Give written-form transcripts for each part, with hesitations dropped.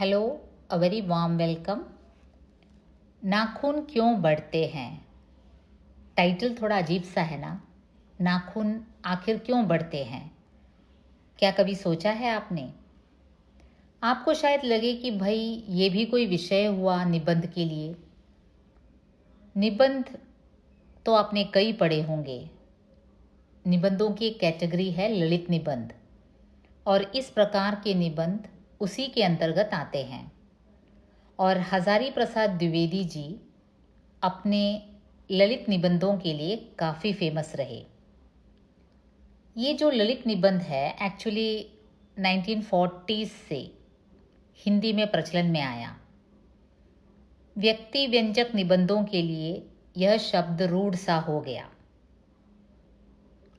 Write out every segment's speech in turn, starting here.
Hello, a very warm welcome. नाखून क्यों बढ़ते हैं? टाइटल थोड़ा अजीब सा है ना। नाखून आखिर क्यों बढ़ते हैं? क्या कभी सोचा है आपने? आपको शायद लगे कि भाई ये भी कोई विषय हुआ निबंध के लिए। निबंध तो आपने कई पढ़े होंगे। निबंधों की एक कैटेगरी है ललित निबंध, और इस प्रकार के निबंध उसी के अंतर्गत आते हैं। और हजारी प्रसाद द्विवेदी जी अपने ललित निबंधों के लिए काफ़ी फेमस रहे। ये जो ललित निबंध है एक्चुअली 1940s से हिंदी में प्रचलन में आया। व्यक्ति व्यंजक निबंधों के लिए यह शब्द रूढ़ सा हो गया।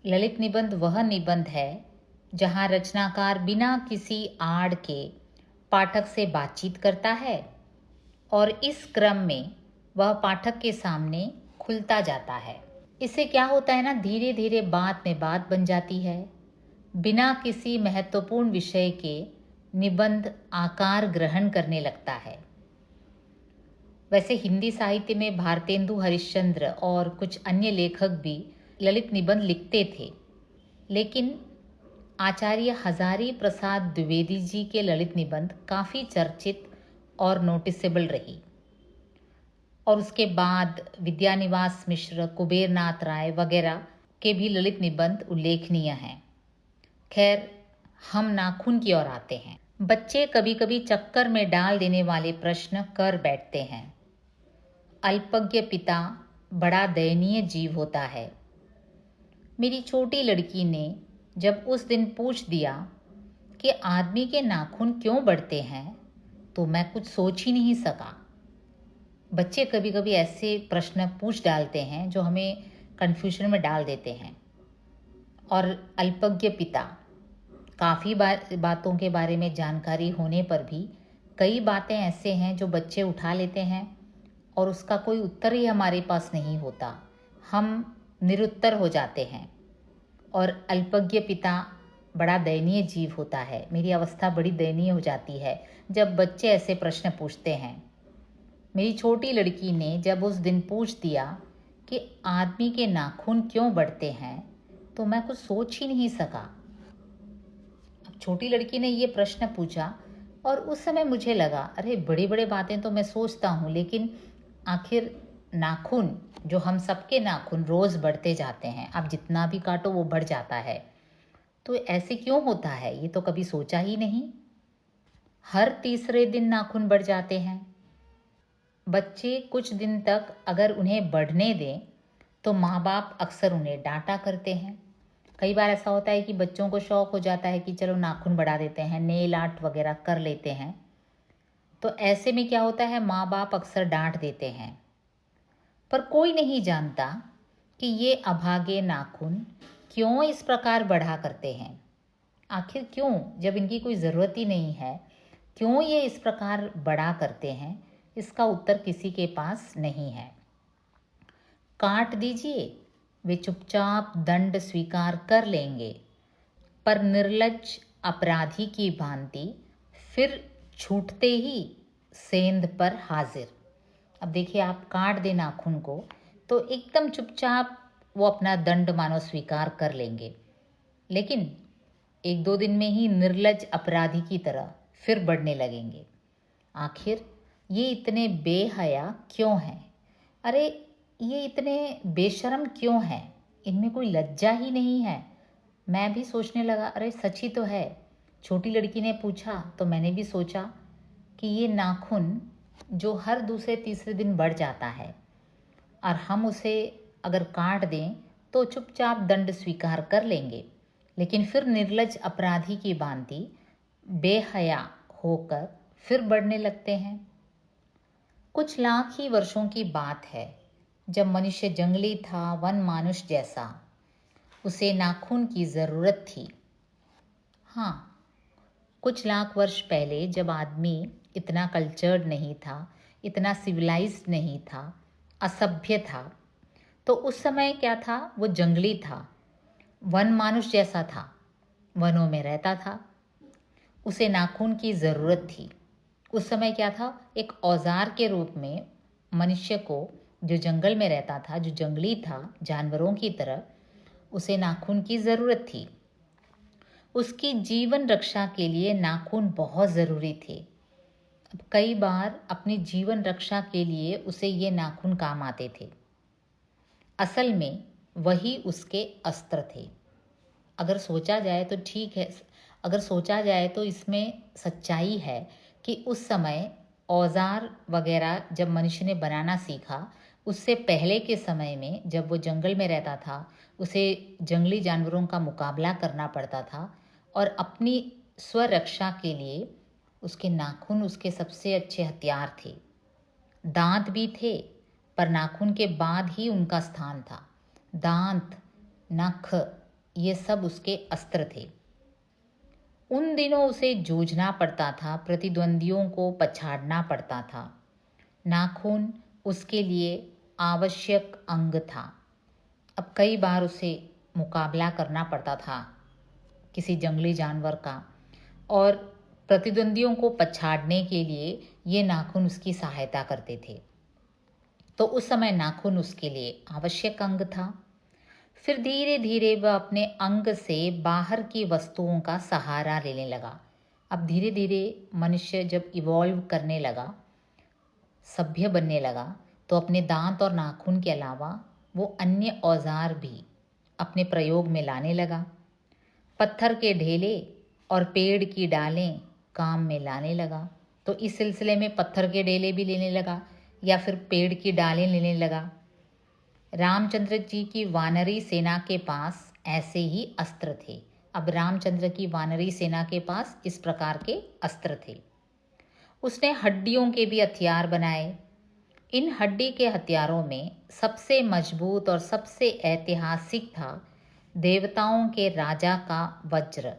ललित निबंध वह निबंध है जहाँ रचनाकार बिना किसी आड़ के पाठक से बातचीत करता है और इस क्रम में वह पाठक के सामने खुलता जाता है। इससे क्या होता है ना, धीरे धीरे बात में बात बन जाती है। बिना किसी महत्वपूर्ण विषय के निबंध आकार ग्रहण करने लगता है। वैसे हिंदी साहित्य में भारतेंदु हरिश्चंद्र और कुछ अन्य लेखक भी ललित निबंध लिखते थे, लेकिन आचार्य हजारी प्रसाद द्विवेदी जी के ललित निबंध काफ़ी चर्चित और नोटिसेबल रही। और उसके बाद विद्यानिवास मिश्र, कुबेरनाथ राय वगैरह के भी ललित निबंध उल्लेखनीय हैं। खैर, हम नाखून की ओर आते हैं। बच्चे कभी कभी चक्कर में डाल देने वाले प्रश्न कर बैठते हैं। अल्पज्ञ पिता बड़ा दयनीय जीव होता है। मेरी छोटी लड़की ने जब उस दिन पूछ दिया कि आदमी के नाखून क्यों बढ़ते हैं, तो मैं कुछ सोच ही नहीं सका। बच्चे कभी कभी ऐसे प्रश्न पूछ डालते हैं जो हमें कन्फ्यूजन में डाल देते हैं। और अल्पज्ञ पिता, काफ़ी बातों के बारे में जानकारी होने पर भी कई बातें ऐसे हैं जो बच्चे उठा लेते हैं और उसका कोई उत्तर ही हमारे पास नहीं होता। हम निरुत्तर हो जाते हैं। और अल्पज्ञ पिता बड़ा दयनीय जीव होता है। मेरी अवस्था बड़ी दयनीय हो जाती है जब बच्चे ऐसे प्रश्न पूछते हैं। मेरी छोटी लड़की ने जब उस दिन पूछ दिया कि आदमी के नाखून क्यों बढ़ते हैं, तो मैं कुछ सोच ही नहीं सका। अब छोटी लड़की ने ये प्रश्न पूछा और उस समय मुझे लगा, अरे बड़ी बड़ी बातें तो मैं सोचता हूँ, लेकिन आखिर नाखून, जो हम सबके नाखून रोज़ बढ़ते जाते हैं, आप जितना भी काटो वो बढ़ जाता है, तो ऐसे क्यों होता है ये तो कभी सोचा ही नहीं। हर तीसरे दिन नाखून बढ़ जाते हैं। बच्चे कुछ दिन तक अगर उन्हें बढ़ने दें तो माँ बाप अक्सर उन्हें डांटा करते हैं। कई बार ऐसा होता है कि बच्चों को शौक हो जाता है कि चलो नाखून बढ़ा देते हैं, नेल आर्ट वगैरह कर लेते हैं। तो ऐसे में क्या होता है, माँ बाप अक्सर डांट देते हैं। पर कोई नहीं जानता कि ये अभागे नाखून क्यों इस प्रकार बढ़ा करते हैं। आखिर क्यों, जब इनकी कोई ज़रूरत ही नहीं है, क्यों ये इस प्रकार बढ़ा करते हैं, इसका उत्तर किसी के पास नहीं है। काट दीजिए, वे चुपचाप दंड स्वीकार कर लेंगे, पर निर्लज्ज अपराधी की भांति फिर छूटते ही सेंध पर हाजिर। अब देखिए, आप काट दें नाखून को तो एकदम चुपचाप वो अपना दंड मानो स्वीकार कर लेंगे, लेकिन एक दो दिन में ही निर्लज्ज अपराधी की तरह फिर बढ़ने लगेंगे। आखिर ये इतने बेहया क्यों हैं? अरे ये इतने बेशर्म क्यों हैं? इनमें कोई लज्जा ही नहीं है। मैं भी सोचने लगा, अरे सच ही तो है। छोटी लड़की ने पूछा तो मैंने भी सोचा कि ये नाखून जो हर दूसरे तीसरे दिन बढ़ जाता है और हम उसे अगर काट दें तो चुपचाप दंड स्वीकार कर लेंगे, लेकिन फिर निर्लज्ज अपराधी की भांति बेहया होकर फिर बढ़ने लगते हैं। कुछ लाख ही वर्षों की बात है, जब मनुष्य जंगली था, वन मानुष जैसा। उसे नाखून की ज़रूरत थी। हाँ, कुछ लाख वर्ष पहले जब आदमी इतना कल्चर्ड नहीं था, इतना सिविलाइज्ड नहीं था, असभ्य था, तो उस समय क्या था, वो जंगली था, वन मानुष जैसा था, वनों में रहता था। उसे नाखून की ज़रूरत थी। उस समय क्या था, एक औजार के रूप में मनुष्य को, जो जंगल में रहता था, जो जंगली था जानवरों की तरह, उसे नाखून की ज़रूरत थी। उसकी जीवन रक्षा के लिए नाखून बहुत ज़रूरी थे। अब कई बार अपनी जीवन रक्षा के लिए उसे ये नाखून काम आते थे। असल में वही उसके अस्त्र थे। अगर सोचा जाए तो ठीक है, अगर सोचा जाए तो इसमें सच्चाई है कि उस समय औजार वगैरह जब मनुष्य ने बनाना सीखा, उससे पहले के समय में जब वो जंगल में रहता था, उसे जंगली जानवरों का मुकाबला करना पड़ता था और अपनी स्वरक्षा के लिए उसके नाखून उसके सबसे अच्छे हथियार थे। दांत भी थे, पर नाखून के बाद ही उनका स्थान था। दांत, नख, ये सब उसके अस्त्र थे। उन दिनों उसे जूझना पड़ता था, प्रतिद्वंदियों को पछाड़ना पड़ता था। नाखून उसके लिए आवश्यक अंग था। अब कई बार उसे मुकाबला करना पड़ता था किसी जंगली जानवर का, और प्रतिद्वंदियों को पछाड़ने के लिए ये नाखून उसकी सहायता करते थे। तो उस समय नाखून उसके लिए आवश्यक अंग था। फिर धीरे धीरे वह अपने अंग से बाहर की वस्तुओं का सहारा लेने लगा। अब धीरे धीरे मनुष्य जब इवॉल्व करने लगा, सभ्य बनने लगा, तो अपने दांत और नाखून के अलावा वो अन्य औजार भी अपने प्रयोग में लाने लगा। पत्थर के ढेले और पेड़ की डालें काम में लाने लगा। तो इस सिलसिले में पत्थर के ढेले भी लेने लगा या फिर पेड़ की डालें लेने लगा। रामचंद्र जी की वानरी सेना के पास ऐसे ही अस्त्र थे। अब रामचंद्र की वानरी सेना के पास इस प्रकार के अस्त्र थे। उसने हड्डियों के भी हथियार बनाए। इन हड्डी के हथियारों में सबसे मजबूत और सबसे ऐतिहासिक था देवताओं के राजा का वज्र,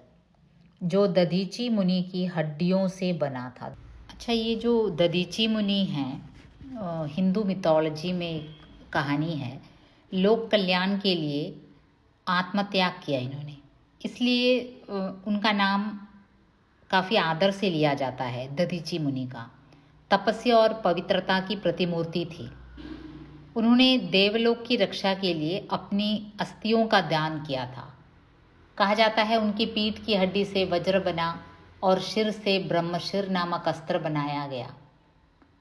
जो दधीची मुनि की हड्डियों से बना था। अच्छा, ये जो दधीची मुनि हैं, हिंदू मिथोलॉजी में एक कहानी है। लोक कल्याण के लिए आत्मत्याग किया इन्होंने, इसलिए उनका नाम काफ़ी आदर से लिया जाता है, दधीची मुनि का। तपस्या और पवित्रता की प्रतिमूर्ति थी। उन्होंने देवलोक की रक्षा के लिए अपनी अस्थियों का दान किया था। कहा जाता है उनकी पीठ की हड्डी से वज्र बना और शिर से ब्रह्मशिर नामक अस्त्र बनाया गया।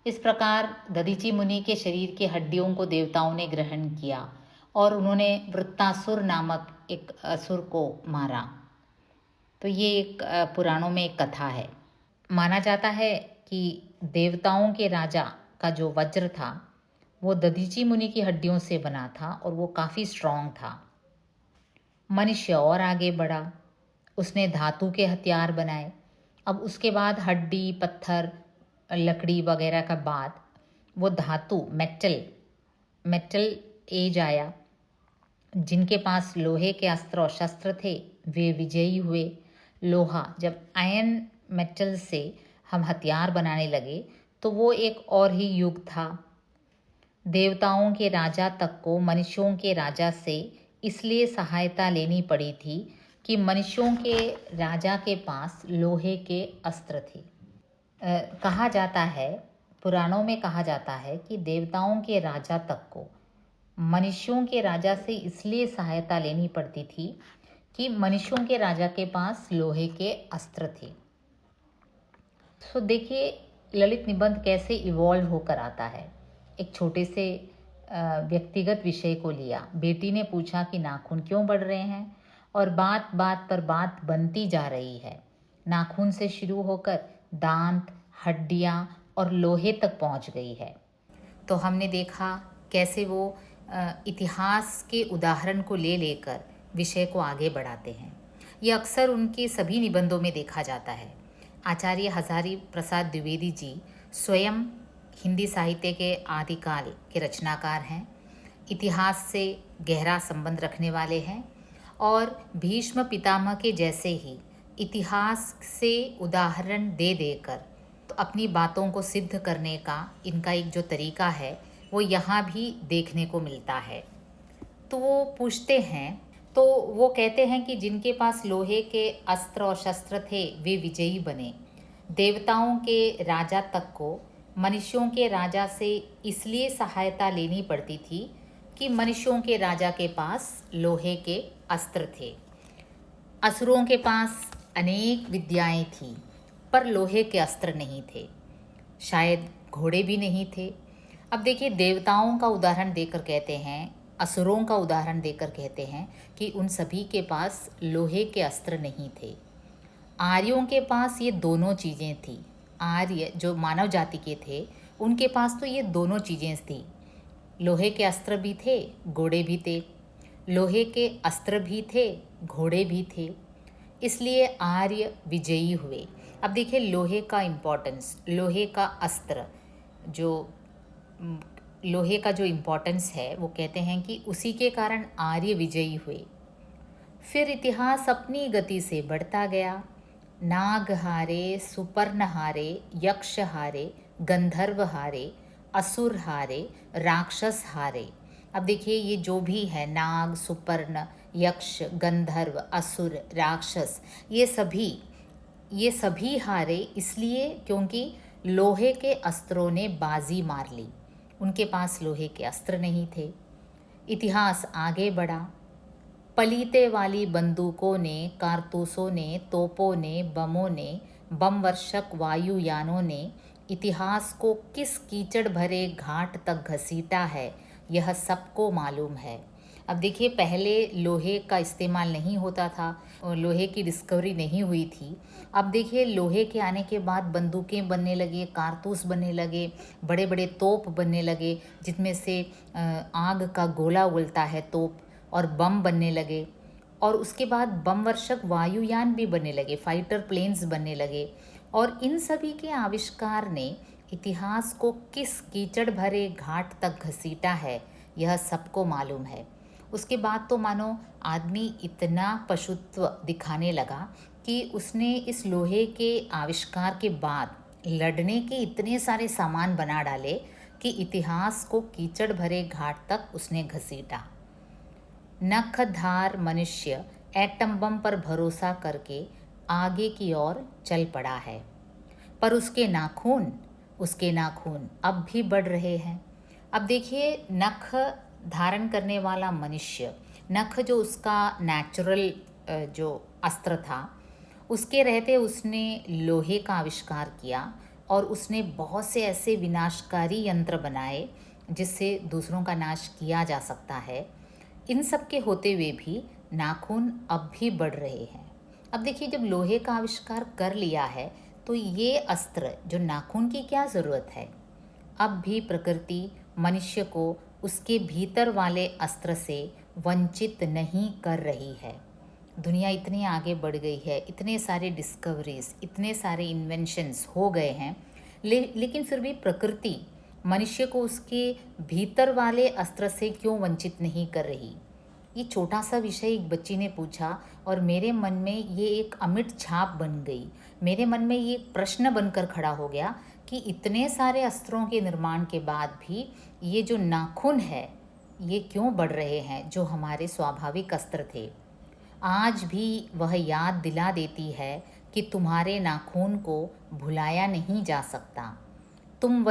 इस प्रकार दधीची मुनि के शरीर की हड्डियों को देवताओं ने ग्रहण किया और उन्होंने वृत्तासुर नामक एक असुर को मारा। तो ये एक पुराणों में एक कथा है। माना जाता है कि देवताओं के राजा का जो वज्र था वो दधीची मुनि की हड्डियों से बना था और वो काफ़ी स्ट्रांग था। मनुष्य और आगे बढ़ा, उसने धातु के हथियार बनाए। अब उसके बाद हड्डी, पत्थर, लकड़ी वगैरह का बाद वो धातु, मेटल एज आया। जिनके पास लोहे के अस्त्र और शस्त्र थे वे विजयी हुए। लोहा, जब आयरन मेटल से हम हथियार बनाने लगे तो वो एक और ही युग था। देवताओं के राजा तक को मनुष्यों के राजा से इसलिए सहायता लेनी पड़ी थी कि मनुष्यों के राजा के पास लोहे के अस्त्र थे। कहा जाता है, पुराणों में कहा जाता है कि देवताओं के राजा तक को मनुष्यों के राजा से इसलिए सहायता लेनी पड़ती थी कि मनुष्यों के राजा के पास लोहे के अस्त्र थे। तो देखिए ललित निबंध कैसे इवॉल्व होकर आता है। एक छोटे से व्यक्तिगत विषय को लिया। बेटी ने पूछा कि नाखून क्यों बढ़ रहे हैं, और बात बात पर बात बनती जा रही है। नाखून से शुरू होकर दांत, हड्डियाँ और लोहे तक पहुंच गई है। तो हमने देखा कैसे वो इतिहास के उदाहरण को ले लेकर विषय को आगे बढ़ाते हैं। ये अक्सर उनके सभी निबंधों में देखा जाता है। आचार्य हजारी प्रसाद द्विवेदी जी स्वयं हिंदी साहित्य के आदिकाल के रचनाकार हैं, इतिहास से गहरा संबंध रखने वाले हैं और भीष्म पितामह के जैसे ही इतिहास से उदाहरण दे देकर तो अपनी बातों को सिद्ध करने का इनका एक जो तरीका है वो यहाँ भी देखने को मिलता है। तो वो पूछते हैं, तो वो कहते हैं कि जिनके पास लोहे के अस्त्र और शस्त्र थे वे विजयी बने, देवताओं के राजा तक को मनुष्यों के राजा से इसलिए सहायता लेनी पड़ती थी कि मनुष्यों के राजा के पास लोहे के अस्त्र थे। असुरों के पास अनेक विद्याएं थी, पर लोहे के अस्त्र नहीं थे। शायद घोड़े भी नहीं थे। अब देखिए, देवताओं का उदाहरण देकर कहते हैं, असुरों का उदाहरण देकर कहते हैं कि उन सभी के पास लोहे के अस्त्र नहीं थे। आर्यों के पास ये दोनों चीज़ें थी। आर्य जो मानव जाति के थे, उनके पास तो ये दोनों चीज़ें थी। लोहे के अस्त्र भी थे, घोड़े भी थे। लोहे के अस्त्र भी थे, घोड़े भी थे। इसलिए आर्य विजयी हुए। अब देखिए, लोहे का इम्पोर्टेंस, लोहे का अस्त्र जो लोहे का जो इम्पोर्टेंस है, वो कहते हैं कि उसी के कारण आर्य विजयी हुए। फिर इतिहास अपनी गति से बढ़ता गया। नाग हारे, सुपर्ण हारे, यक्ष हारे, गंधर्व हारे, असुर हारे, राक्षस हारे। अब देखिए, ये जो भी है, नाग, सुपर्ण, यक्ष, गंधर्व, असुर, राक्षस, ये सभी हारे इसलिए क्योंकि लोहे के अस्त्रों ने बाजी मार ली। उनके पास लोहे के अस्त्र नहीं थे। इतिहास आगे बढ़ा। पलीते वाली बंदूकों ने, कारतूसों ने, तोपों ने, बमों ने, बम वर्षक वायुयानों ने इतिहास को किस कीचड़ भरे घाट तक घसीटा है, यह सबको मालूम है। अब देखिए, पहले लोहे का इस्तेमाल नहीं होता था और लोहे की डिस्कवरी नहीं हुई थी। अब देखिए, लोहे के आने के बाद बंदूकें बनने लगे, कारतूस बनने लगे, बड़े बड़े तोप बनने लगे, जिसमें से आग का गोला उगलता है तोप, और बम बनने लगे। और उसके बाद बम वर्षक वायुयान भी बनने लगे, फाइटर प्लेन्स बनने लगे। और इन सभी के आविष्कार ने इतिहास को किस कीचड़ भरे घाट तक घसीटा है, यह सबको मालूम है। उसके बाद तो मानो आदमी इतना पशुत्व दिखाने लगा कि उसने इस लोहे के आविष्कार के बाद लड़ने के इतने सारे सामान बना डाले कि इतिहास को कीचड़ भरे घाट तक उसने घसीटा। नखधार मनुष्य एटम बम पर भरोसा करके आगे की ओर चल पड़ा है, पर उसके नाखून अब भी बढ़ रहे हैं। अब देखिए, नख धारण करने वाला मनुष्य, नख जो उसका नेचुरल जो अस्त्र था, उसके रहते उसने लोहे का आविष्कार किया और उसने बहुत से ऐसे विनाशकारी यंत्र बनाए जिससे दूसरों का नाश किया जा सकता है। इन सब के होते हुए भी नाखून अब भी बढ़ रहे हैं। अब देखिए, जब लोहे का आविष्कार कर लिया है तो ये अस्त्र जो नाखून की क्या ज़रूरत है। अब भी प्रकृति मनुष्य को उसके भीतर वाले अस्त्र से वंचित नहीं कर रही है। दुनिया इतनी आगे बढ़ गई है, इतने सारे डिस्कवरीज, इतने सारे इन्वेंशंस हो गए हैं, लेकिन फिर भी प्रकृति मनुष्य को उसके भीतर वाले अस्त्र से क्यों वंचित नहीं कर रही। ये छोटा सा विषय एक बच्ची ने पूछा और मेरे मन में ये एक अमिट छाप बन गई। मेरे मन में ये प्रश्न बनकर खड़ा हो गया कि इतने सारे अस्त्रों के निर्माण के बाद भी ये जो नाखून है, ये क्यों बढ़ रहे हैं, जो हमारे स्वाभाविक अस्त्र थे। आज भी वह याद दिला देती है कि तुम्हारे नाखून को भुलाया नहीं जा सकता। तुम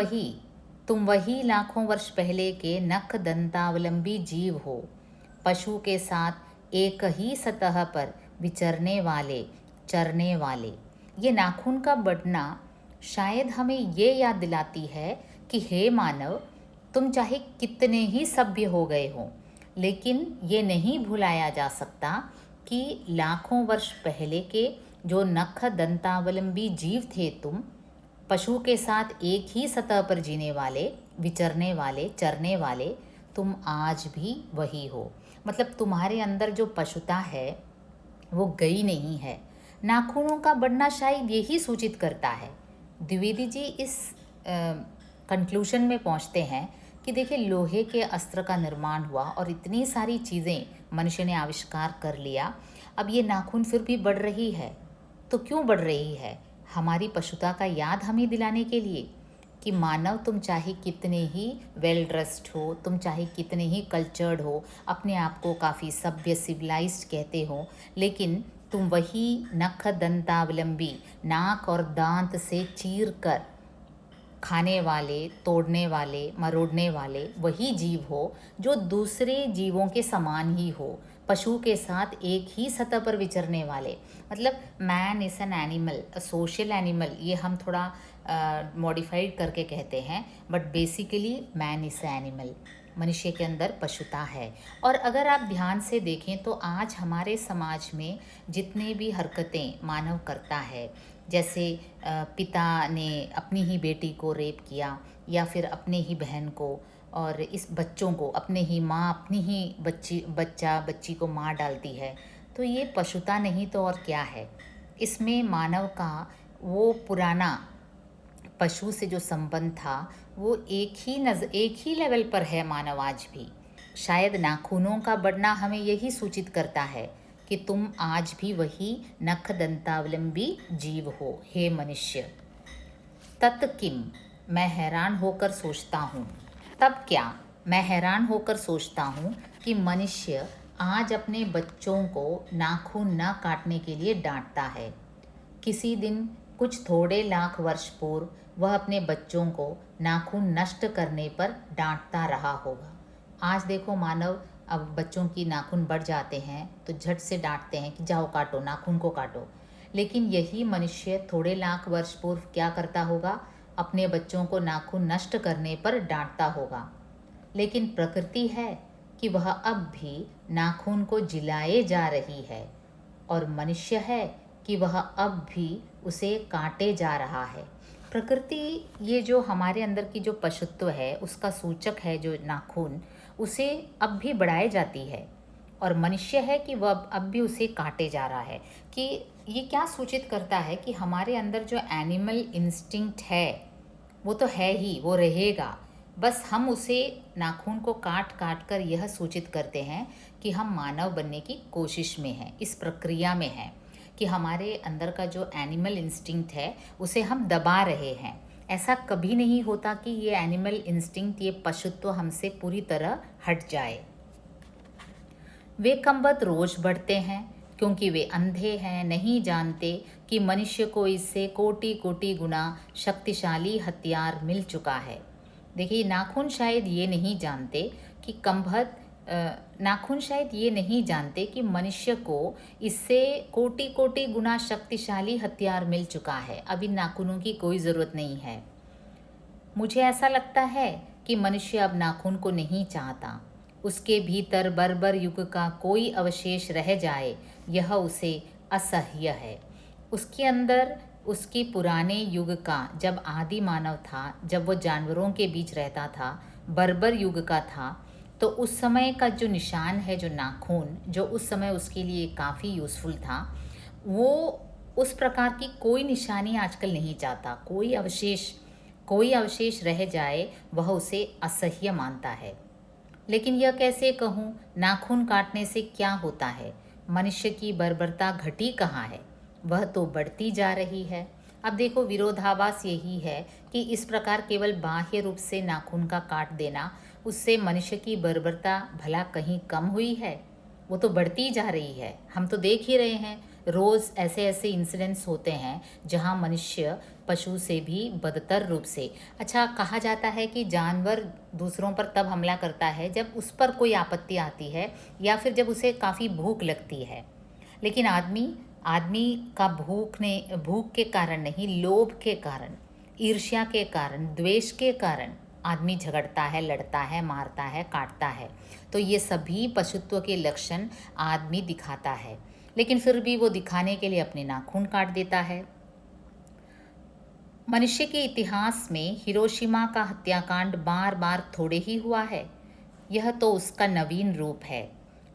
वही लाखों वर्ष पहले के नख दंतावलंबी जीव हो, पशु के साथ एक ही सतह पर विचरने वाले, चरने वाले। ये नाखून का बढ़ना शायद हमें ये याद दिलाती है कि हे मानव, तुम चाहे कितने ही सभ्य हो गए हो, लेकिन ये नहीं भुलाया जा सकता कि लाखों वर्ष पहले के जो नख दंतावलंबी जीव थे तुम, पशु के साथ एक ही सतह पर जीने वाले, विचरने वाले, चरने वाले, तुम आज भी वही हो। मतलब तुम्हारे अंदर जो पशुता है वो गई नहीं है। नाखूनों का बढ़ना शायद यही सूचित करता है। द्विवेदी जी इस कंक्लूजन में पहुंचते हैं कि देखिए, लोहे के अस्त्र का निर्माण हुआ और इतनी सारी चीज़ें मनुष्य ने आविष्कार कर लिया, अब ये नाखून फिर भी बढ़ रही है। तो क्यों बढ़ रही है? हमारी पशुता का याद हमें दिलाने के लिए कि मानव, तुम चाहे कितने ही वेल ड्रेस्ड हो, तुम चाहे कितने ही कल्चर्ड हो, अपने आप को काफ़ी सभ्य सिविलाइज्ड कहते हो, लेकिन तुम वही नख दंतावलंबी, नाक और दांत से चीर कर खाने वाले, तोड़ने वाले, मरोड़ने वाले वही जीव हो जो दूसरे जीवों के समान ही हो, पशु के साथ एक ही सतह पर विचरने वाले। मतलब man is an animal, a social animal, ये हम थोड़ा मॉडिफाइड करके कहते हैं, but basically man is animal, मनुष्य के अंदर पशुता है। और अगर आप ध्यान से देखें तो आज हमारे समाज में जितने भी हरकतें मानव करता है, जैसे पिता ने अपनी ही बेटी को रेप किया, या फिर अपने ही बहन को, और इस बच्चों को अपने ही माँ अपनी ही बच्ची को मार डालती है, तो ये पशुता नहीं तो और क्या है। इसमें मानव का वो पुराना पशु से जो संबंध था वो एक ही लेवल पर है मानव आज भी। शायद नाखूनों का बढ़ना हमें यही सूचित करता है कि तुम आज भी वही नख दंतावलंबी जीव हो, हे मनुष्य। तत् किम, मैं हैरान होकर सोचता हूँ। तब क्या, मैं हैरान होकर सोचता हूँ कि मनुष्य आज अपने बच्चों को नाखून न काटने के लिए डांटता है। किसी दिन कुछ थोड़े लाख वर्ष पूर्व वह अपने बच्चों को नाखून नष्ट करने पर डांटता रहा होगा। आज देखो मानव, अब बच्चों की नाखून बढ़ जाते हैं तो झट से डांटते हैं कि जाओ काटो, नाखून को काटो। लेकिन यही मनुष्य थोड़े लाख वर्ष पूर्व क्या करता होगा, अपने बच्चों को नाखून नष्ट करने पर डांटता होगा। लेकिन प्रकृति है कि वह अब भी नाखून को जिलाए जा रही है, और मनुष्य है कि वह अब भी उसे काटे जा रहा है। प्रकृति, ये जो हमारे अंदर की जो पशुत्व है उसका सूचक है जो नाखून, उसे अब भी बढ़ाई जाती है, और मनुष्य है कि वह अब भी उसे काटे जा रहा है। कि ये क्या सूचित करता है कि हमारे अंदर जो एनिमल इंस्टिंक्ट है वो तो है ही, वो रहेगा, बस हम उसे नाखून को काट काट कर यह सूचित करते हैं कि हम मानव बनने की कोशिश में हैं, इस प्रक्रिया में हैं, कि हमारे अंदर का जो एनिमल इंस्टिंक्ट है उसे हम दबा रहे हैं। ऐसा कभी नहीं होता कि ये एनिमल इंस्टिंक्ट, ये पशुत्व हमसे पूरी तरह हट जाए। वे कमबख्त रोज बढ़ते हैं क्योंकि वे अंधे हैं, नहीं जानते कि मनुष्य को इससे कोटि कोटि गुना शक्तिशाली हथियार मिल चुका है। देखिए, नाखून शायद ये नहीं जानते कि नाखून शायद ये नहीं जानते कि मनुष्य को इससे कोटि कोटि गुना शक्तिशाली हथियार मिल चुका है। अब इन नाखूनों की कोई ज़रूरत नहीं है। मुझे ऐसा लगता है कि मनुष्य अब नाखून को नहीं चाहता। उसके भीतर बर्बर युग का कोई अवशेष रह जाए, यह उसे असह्य है। उसके अंदर उसकी पुराने युग का, जब आदि मानव था, जब वो जानवरों के बीच रहता था, बर्बर युग का था, तो उस समय का जो निशान है, जो नाखून, जो उस समय उसके लिए काफ़ी यूज़फुल था, वो उस प्रकार की कोई निशानी आजकल नहीं चाहता। कोई अवशेष रह जाए वह उसे असह्य मानता है। लेकिन यह कैसे कहूँ, नाखून काटने से क्या होता है? मनुष्य की बर्बरता घटी कहाँ है? वह तो बढ़ती जा रही है। अब देखो, विरोधाभास यही है कि इस प्रकार केवल बाह्य रूप से नाखून का काट देना, उससे मनुष्य की बर्बरता भला कहीं कम हुई है? वो तो बढ़ती जा रही है। हम तो देख ही रहे हैं, रोज़ ऐसे ऐसे इंसिडेंट्स होते हैं जहां मनुष्य पशु से भी बदतर रूप से, अच्छा, कहा जाता है कि जानवर दूसरों पर तब हमला करता है जब उस पर कोई आपत्ति आती है, या फिर जब उसे काफ़ी भूख लगती है। लेकिन आदमी का भूख के कारण नहीं, लोभ के कारण, ईर्ष्या के कारण, द्वेष के कारण आदमी झगड़ता है, लड़ता है, मारता है, काटता है। तो ये सभी पशुत्व के लक्षण आदमी दिखाता है, लेकिन फिर भी वो दिखाने के लिए अपने नाखून काट देता है। मनुष्य के इतिहास में हिरोशिमा का हत्याकांड बार बार थोड़े ही हुआ है। यह तो उसका नवीन रूप है।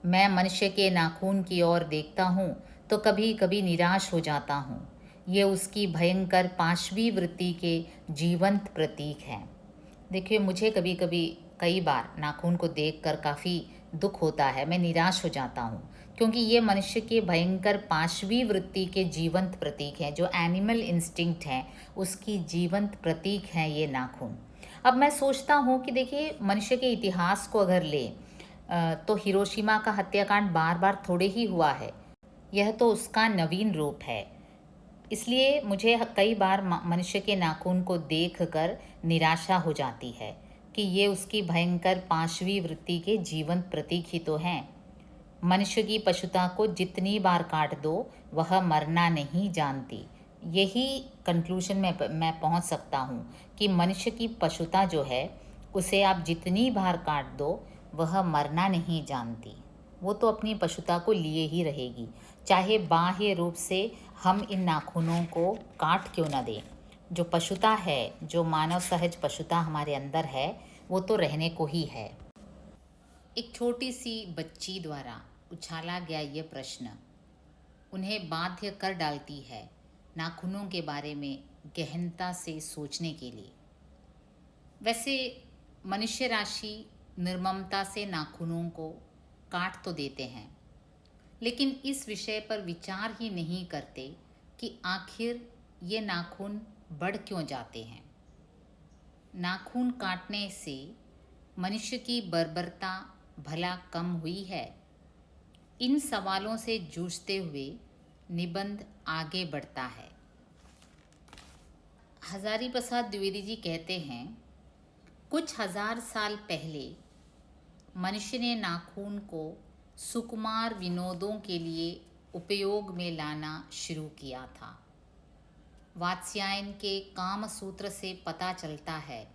मैं मनुष्य के नाखून की ओर देखता हूँ तो कभी कभी निराश हो जाता हूँ। ये उसकी भयंकर पांचवी वृत्ति के जीवंत प्रतीक हैं। देखिए, मुझे कई बार नाखून को देखकर काफ़ी दुख होता है, मैं निराश हो जाता हूँ, क्योंकि ये मनुष्य के भयंकर पांचवी वृत्ति के जीवंत प्रतीक हैं, जो एनिमल इंस्टिंक्ट हैं उसकी जीवंत प्रतीक हैं ये नाखून। अब मैं सोचता हूँ कि देखिए, मनुष्य के इतिहास को अगर लें तो हिरोशिमा का हत्याकांड बार बार थोड़े ही हुआ है। यह तो उसका नवीन रूप है। इसलिए मुझे कई बार मनुष्य के नाखून को देखकर निराशा हो जाती है कि ये उसकी भयंकर पांचवी वृत्ति के जीवंत प्रतीक ही तो हैं। मनुष्य की पशुता को जितनी बार काट दो वह मरना नहीं जानती। यही कंक्लूजन में मैं पहुंच सकता हूं कि मनुष्य की पशुता जो है उसे आप जितनी बार काट दो वह मरना नहीं जानती। वो तो अपनी पशुता को लिए ही रहेगी, चाहे बाह्य रूप से हम इन नाखूनों को काट क्यों न दें। जो पशुता है, जो मानव सहज पशुता हमारे अंदर है, वो तो रहने को ही है। एक छोटी सी बच्ची द्वारा उछाला गया ये प्रश्न उन्हें बाध्य कर डालती है नाखूनों के बारे में गहनता से सोचने के लिए। वैसे मनुष्य राशि निर्ममता से नाखूनों को काट तो देते हैं, लेकिन इस विषय पर विचार ही नहीं करते कि आखिर ये नाखून बढ़ क्यों जाते हैं। नाखून काटने से मनुष्य की बर्बरता भला कम हुई है? इन सवालों से जूझते हुए निबंध आगे बढ़ता है। हजारी प्रसाद द्विवेदी जी कहते हैं, कुछ हजार साल पहले मनुष्य ने नाखून को सुकुमार विनोदों के लिए उपयोग में लाना शुरू किया था। वात्स्यायन के काम सूत्र से पता चलता है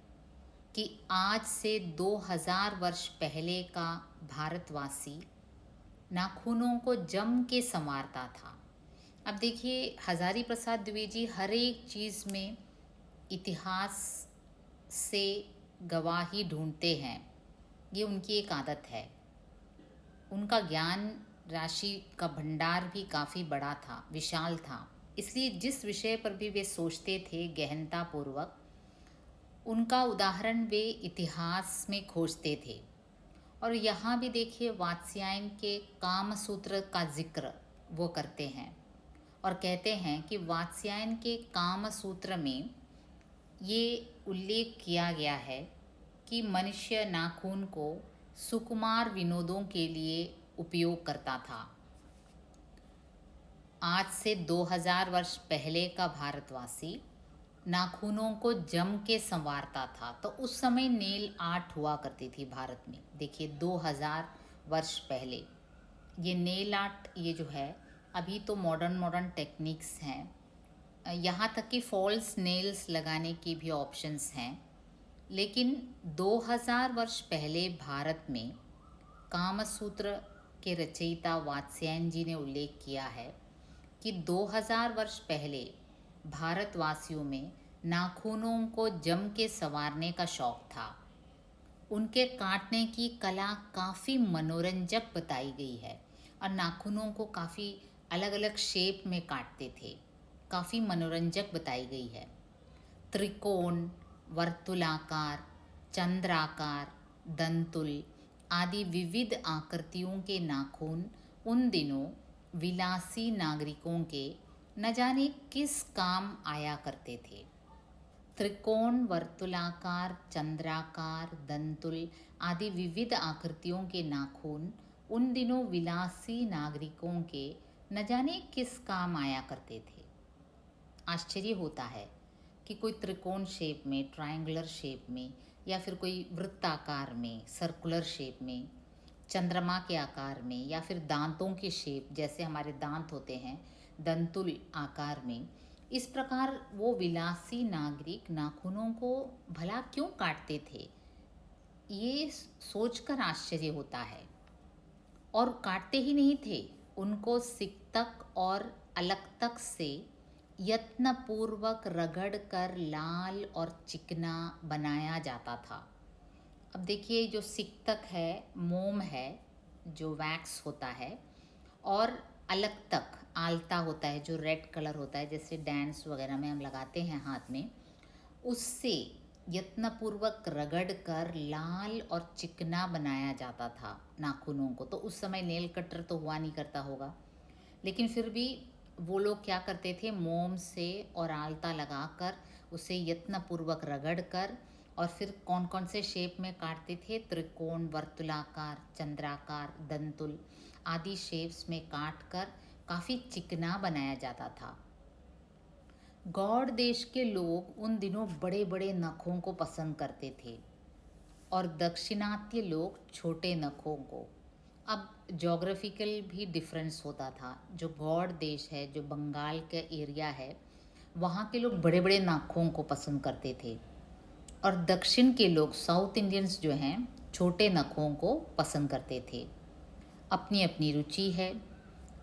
कि आज से 2000 वर्ष पहले का भारतवासी नाखूनों को जम के संवारता था। अब देखिए, हजारी प्रसाद द्विवेदी जी हर एक चीज़ में इतिहास से गवाही ढूंढते हैं। ये उनकी एक आदत है। उनका ज्ञान राशि का भंडार भी काफ़ी बड़ा था, विशाल था। इसलिए जिस विषय पर भी वे सोचते थे गहनता पूर्वक, उनका उदाहरण वे इतिहास में खोजते थे। और यहाँ भी देखिए, वात्स्यायन के काम सूत्र का जिक्र वो करते हैं और कहते हैं कि वात्स्यायन के काम सूत्र में ये उल्लेख किया गया है कि मनुष्य नाखून को सुकुमार विनोदों के लिए उपयोग करता था। आज से 2000 वर्ष पहले का भारतवासी नाखूनों को जम के संवारता था। तो उस समय नेल आर्ट हुआ करती थी भारत में। देखिए, 2000 वर्ष पहले ये नेल आर्ट, ये जो है, अभी तो मॉडर्न टेक्निक्स हैं, यहाँ तक कि फॉल्स नेल्स लगाने की भी ऑप्शंस हैं। लेकिन 2000 वर्ष पहले भारत में कामसूत्र के रचयिता वात्स्यायन जी ने उल्लेख किया है कि 2000 वर्ष पहले भारतवासियों में नाखूनों को जम के संवारने का शौक था। उनके काटने की कला काफ़ी मनोरंजक बताई गई है और नाखूनों को काफ़ी अलग अलग शेप में काटते थे, काफ़ी मनोरंजक बताई गई है। त्रिकोण, वर्तुलाकार, चंद्राकार, दंतुल आदि विविध आकृतियों के नाखून उन दिनों विलासी नागरिकों के न जाने किस काम आया करते थे। त्रिकोण, वर्तुलाकार, चंद्राकार, दंतुल आदि विविध आकृतियों के नाखून उन दिनों विलासी नागरिकों के न जाने किस काम आया करते थे। आश्चर्य होता है कि कोई त्रिकोण शेप में, ट्रायंगुलर शेप में, या फिर कोई वृत्ताकार में, सर्कुलर शेप में, चंद्रमा के आकार में, या फिर दांतों की शेप, जैसे हमारे दांत होते हैं, दंतुल आकार में, इस प्रकार वो विलासी नागरिक नाखूनों को भला क्यों काटते थे, ये सोचकर आश्चर्य होता है। और काटते ही नहीं थे, उनको सिकतक और अलक्तक से यत्नपूर्वक रगड़ कर लाल और चिकना बनाया जाता था। अब देखिए, जो सिकतक है, मोम है, जो वैक्स होता है, और अलक्तक आलता होता है, जो रेड कलर होता है, जैसे डांस वगैरह में हम लगाते हैं हाथ में, उससे यत्नपूर्वक रगड़ कर लाल और चिकना बनाया जाता था नाखूनों को। तो उस समय नेल कटर तो हुआ नहीं करता होगा, लेकिन फिर भी वो लोग क्या करते थे, मोम से और आलता लगाकर उसे यत्नपूर्वक रगड़ कर और फिर कौन कौन से शेप में काटते थे, त्रिकोण, वर्तुलाकार, चंद्राकार, दंतुल आदि शेप्स में काट कर काफ़ी चिकना बनाया जाता था। गौड़ देश के लोग उन दिनों बड़े बड़े नखों को पसंद करते थे और दक्षिणात्य लोग छोटे नखों को। अब जोग्राफिकल भी डिफरेंस होता था। जो गौड़ देश है, जो बंगाल का एरिया है, वहाँ के लोग बड़े बड़े नाखून को पसंद करते थे और दक्षिण के लोग, साउथ इंडियंस जो हैं, छोटे नखों को पसंद करते थे। अपनी अपनी रुचि है,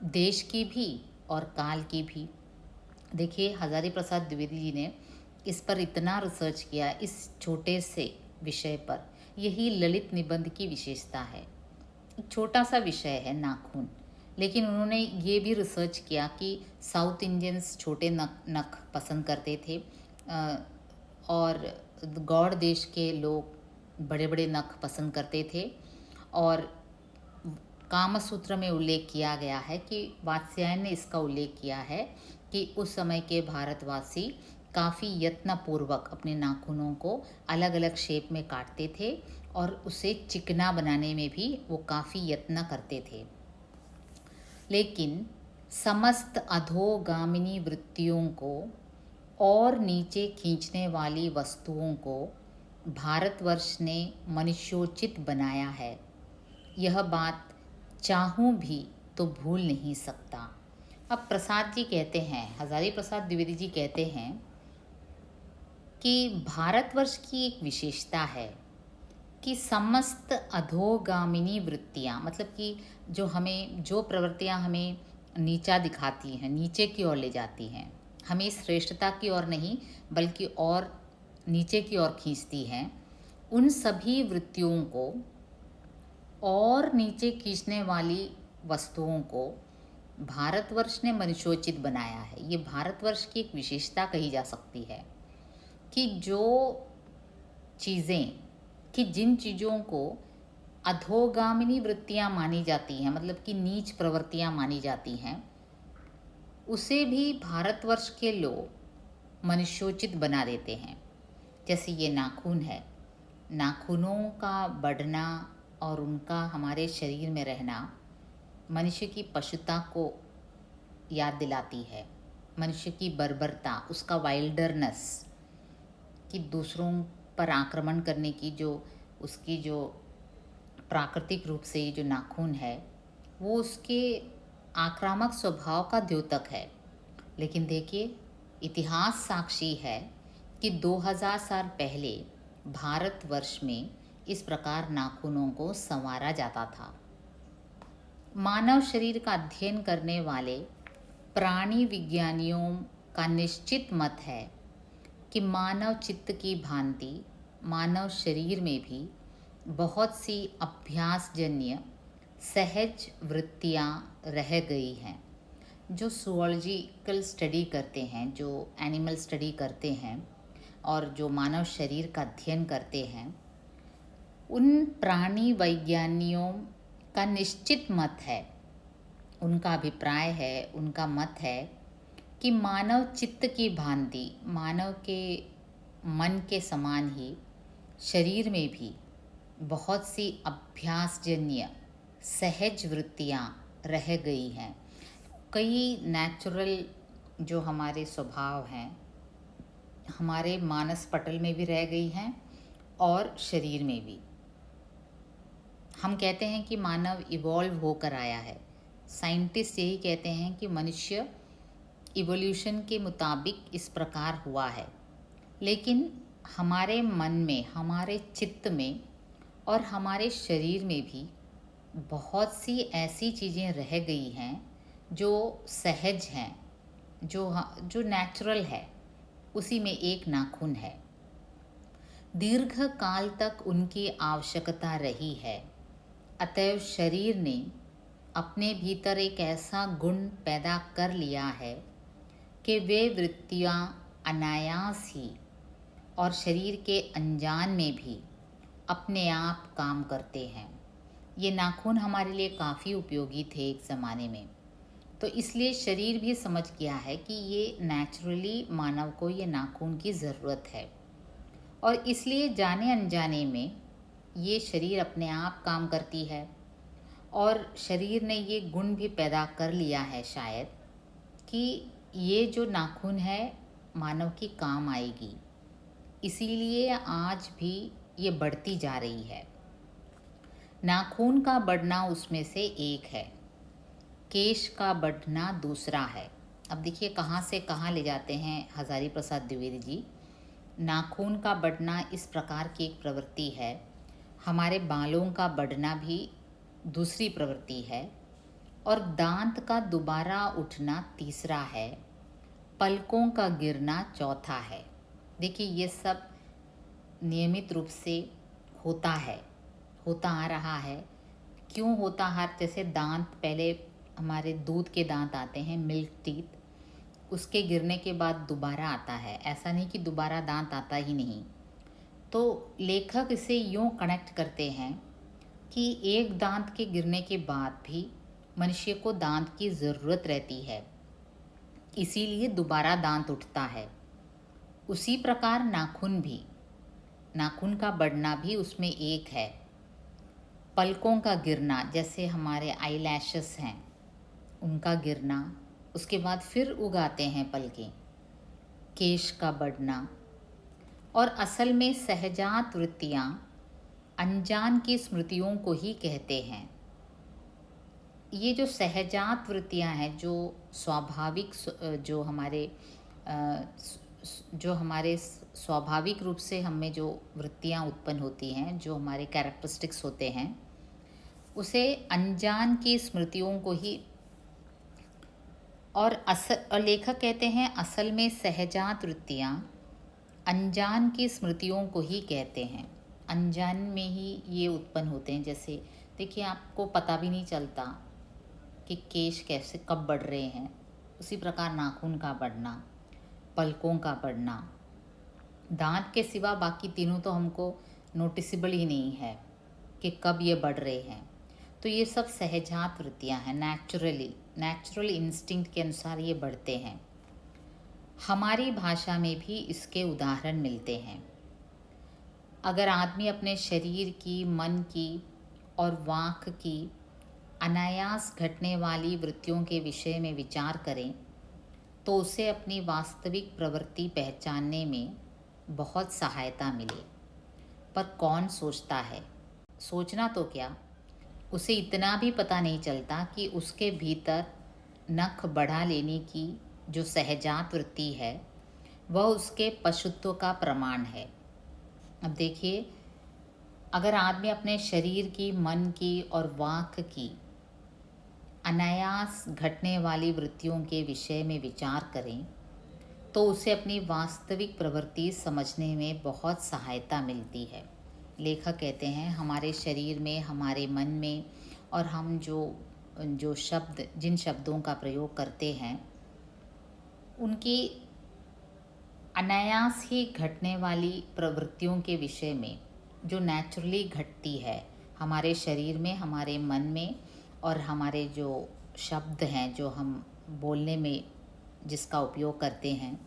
देश की भी और काल की भी। देखिए, हजारी प्रसाद द्विवेदी जी ने इस पर इतना रिसर्च किया, इस छोटे से विषय पर। यही ललित निबंध की विशेषता है। एक छोटा सा विषय है नाखून, लेकिन उन्होंने ये भी रिसर्च किया कि साउथ इंडियंस छोटे नख पसंद करते थे और गौड़ देश के लोग बड़े बड़े नख पसंद करते थे। और कामसूत्र में उल्लेख किया गया है कि वात्स्यायन ने इसका उल्लेख किया है कि उस समय के भारतवासी काफ़ी यत्नपूर्वक अपने नाखूनों को अलग अलग शेप में काटते थे और उसे चिकना बनाने में भी वो काफ़ी यत्न करते थे। लेकिन समस्त अधोगामिनी वृत्तियों को और नीचे खींचने वाली वस्तुओं को भारतवर्ष ने मनुष्योचित बनाया है। यह बात चाहूँ भी तो भूल नहीं सकता। अब प्रसाद जी कहते हैं, हजारी प्रसाद द्विवेदी जी कहते हैं कि भारतवर्ष की एक विशेषता है कि समस्त अधोगामिनी वृत्तियाँ, मतलब कि जो प्रवृत्तियाँ हमें नीचा दिखाती हैं, नीचे की ओर ले जाती हैं, हमें श्रेष्ठता की ओर नहीं बल्कि और नीचे की ओर खींचती हैं, उन सभी वृत्तियों को और नीचे खींचने वाली वस्तुओं को भारतवर्ष ने मनुष्योचित बनाया है। ये भारतवर्ष की एक विशेषता कही जा सकती है कि जिन चीज़ों को अधोगामिनी वृत्तियाँ मानी जाती हैं, मतलब कि नीच प्रवृत्तियाँ मानी जाती हैं, उसे भी भारतवर्ष के लोग मनुष्योचित बना देते हैं। जैसे ये नाखून है, नाखूनों का बढ़ना और उनका हमारे शरीर में रहना मनुष्य की पशुता को याद दिलाती है, मनुष्य की बर्बरता, उसका वाइल्डरनेस, कि दूसरों पर आक्रमण करने की उसकी जो प्राकृतिक रूप से ये जो नाखून है वो उसके आक्रामक स्वभाव का द्योतक है। लेकिन देखिए, इतिहास साक्षी है कि 2000 साल पहले भारतवर्ष में इस प्रकार नाखूनों को संवारा जाता था। मानव शरीर का अध्ययन करने वाले प्राणी विज्ञानियों का निश्चित मत है कि मानव चित्त की भांति मानव शरीर में भी बहुत सी अभ्यासजन्य सहज वृत्तियाँ रह गई हैं। जो जूलॉजिकल स्टडी करते हैं, जो एनिमल स्टडी करते हैं और जो मानव शरीर का अध्ययन करते हैं, उन प्राणी वैज्ञानियों का निश्चित मत है, उनका अभिप्राय है, उनका मत है कि मानव चित्त की भांति, मानव के मन के समान ही शरीर में भी बहुत सी अभ्यासजन्य सहज वृत्तियाँ रह गई हैं। कई नेचुरल जो हमारे स्वभाव हैं हमारे मानस पटल में भी रह गई हैं और शरीर में भी। हम कहते हैं कि मानव इवॉल्व होकर आया है। साइंटिस्ट यही कहते हैं कि मनुष्य इवोल्यूशन के मुताबिक इस प्रकार हुआ है। लेकिन हमारे मन में, हमारे चित्त में और हमारे शरीर में भी बहुत सी ऐसी चीज़ें रह गई हैं जो सहज हैं, जो नेचुरल है। उसी में एक नाखून है। दीर्घ काल तक उनकी आवश्यकता रही है। अतएव शरीर ने अपने भीतर एक ऐसा गुण पैदा कर लिया है कि वे वृत्तियाँ अनायास ही और शरीर के अनजान में भी अपने आप काम करते हैं। ये नाखून हमारे लिए काफ़ी उपयोगी थे एक ज़माने में, तो इसलिए शरीर भी समझ गया है कि ये नेचुरली मानव को ये नाखून की ज़रूरत है और इसलिए जाने अनजाने में ये शरीर अपने आप काम करती है। और शरीर ने ये गुण भी पैदा कर लिया है शायद कि ये जो नाखून है मानव की काम आएगी, इसीलिए आज भी ये बढ़ती जा रही है। नाखून का बढ़ना उसमें से एक है, केश का बढ़ना दूसरा है। अब देखिए कहाँ से कहाँ ले जाते हैं हजारी प्रसाद द्विवेदी जी। नाखून का बढ़ना इस प्रकार की एक प्रवृत्ति है, हमारे बालों का बढ़ना भी दूसरी प्रवृत्ति है, और दांत का दोबारा उठना तीसरा है, पलकों का गिरना चौथा है। देखिए ये सब नियमित रूप से होता है, होता आ रहा है। क्यों होता है? जैसे दांत, पहले हमारे दूध के दांत आते हैं, मिल्क टीथ, उसके गिरने के बाद दोबारा आता है। ऐसा नहीं कि दोबारा दांत आता ही नहीं। तो लेखक इसे यूँ कनेक्ट करते हैं कि एक दांत के गिरने के बाद भी मनुष्य को दांत की ज़रूरत रहती है, इसीलिए दोबारा दांत उठता है। उसी प्रकार नाखून भी, नाखून का बढ़ना भी उसमें एक है। पलकों का गिरना, जैसे हमारे आई लैशेस हैं उनका गिरना, उसके बाद फिर उगाते हैं पलकें। केश का बढ़ना, और असल में सहजात वृत्तियाँ अनजान की स्मृतियों को ही कहते हैं। ये जो सहजात वृत्तियाँ हैं, जो स्वाभाविक, जो हमारे स्वाभाविक रूप से हमें जो वृत्तियाँ उत्पन्न होती हैं, जो हमारे कैरेक्टरिस्टिक्स होते हैं, उसे अनजान की स्मृतियों को ही, और लेखक कहते हैं असल में सहजात वृत्तियाँ अनजान की स्मृतियों को ही कहते हैं। अनजान में ही ये उत्पन्न होते हैं। जैसे देखिए, आपको पता भी नहीं चलता कि केश कैसे कब बढ़ रहे हैं। उसी प्रकार नाखून का बढ़ना, पलकों का बढ़ना, दांत के सिवा बाकी तीनों तो हमको नोटिसेबल ही नहीं है कि कब ये बढ़ रहे हैं। तो ये सब सहजात वृत्तियाँ हैं, नेचुरल इंस्टिंक्ट के अनुसार ये बढ़ते हैं। हमारी भाषा में भी इसके उदाहरण मिलते हैं। अगर आदमी अपने शरीर की, मन की और वाक की अनायास घटने वाली वृत्तियों के विषय में विचार करें तो उसे अपनी वास्तविक प्रवृत्ति पहचानने में बहुत सहायता मिले। पर कौन सोचता है? सोचना तो क्या, उसे इतना भी पता नहीं चलता कि उसके भीतर नख बढ़ा लेने की जो सहजात वृत्ति है वह उसके पशुत्व का प्रमाण है। अब देखिए, अगर आदमी अपने शरीर की, मन की और वाक की अनायास घटने वाली वृत्तियों के विषय में विचार करें तो उसे अपनी वास्तविक प्रवृत्ति समझने में बहुत सहायता मिलती है। लेखक कहते हैं हमारे शरीर में, हमारे मन में, और हम जो शब्द, जिन शब्दों का प्रयोग करते हैं, उनकी अनायास ही घटने वाली प्रवृत्तियों के विषय में जो नेचुरली घटती है हमारे शरीर में, हमारे मन में, और हमारे जो शब्द हैं जो हम बोलने में जिसका उपयोग करते हैं,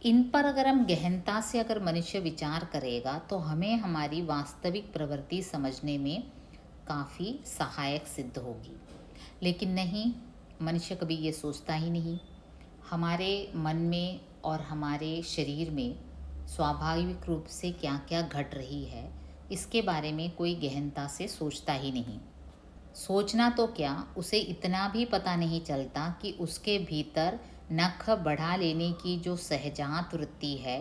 इन पर अगर हम गहनता से अगर मनुष्य विचार करेगा तो हमें हमारी वास्तविक प्रवृत्ति समझने में काफ़ी सहायक सिद्ध होगी। लेकिन नहीं, मनुष्य कभी ये सोचता ही नहीं। हमारे मन में और हमारे शरीर में स्वाभाविक रूप से क्या क्या घट रही है, इसके बारे में कोई गहनता से सोचता ही नहीं। सोचना तो क्या, उसे इतना भी पता नहीं चलता कि उसके भीतर नख बढ़ा लेने की जो सहजात वृत्ति है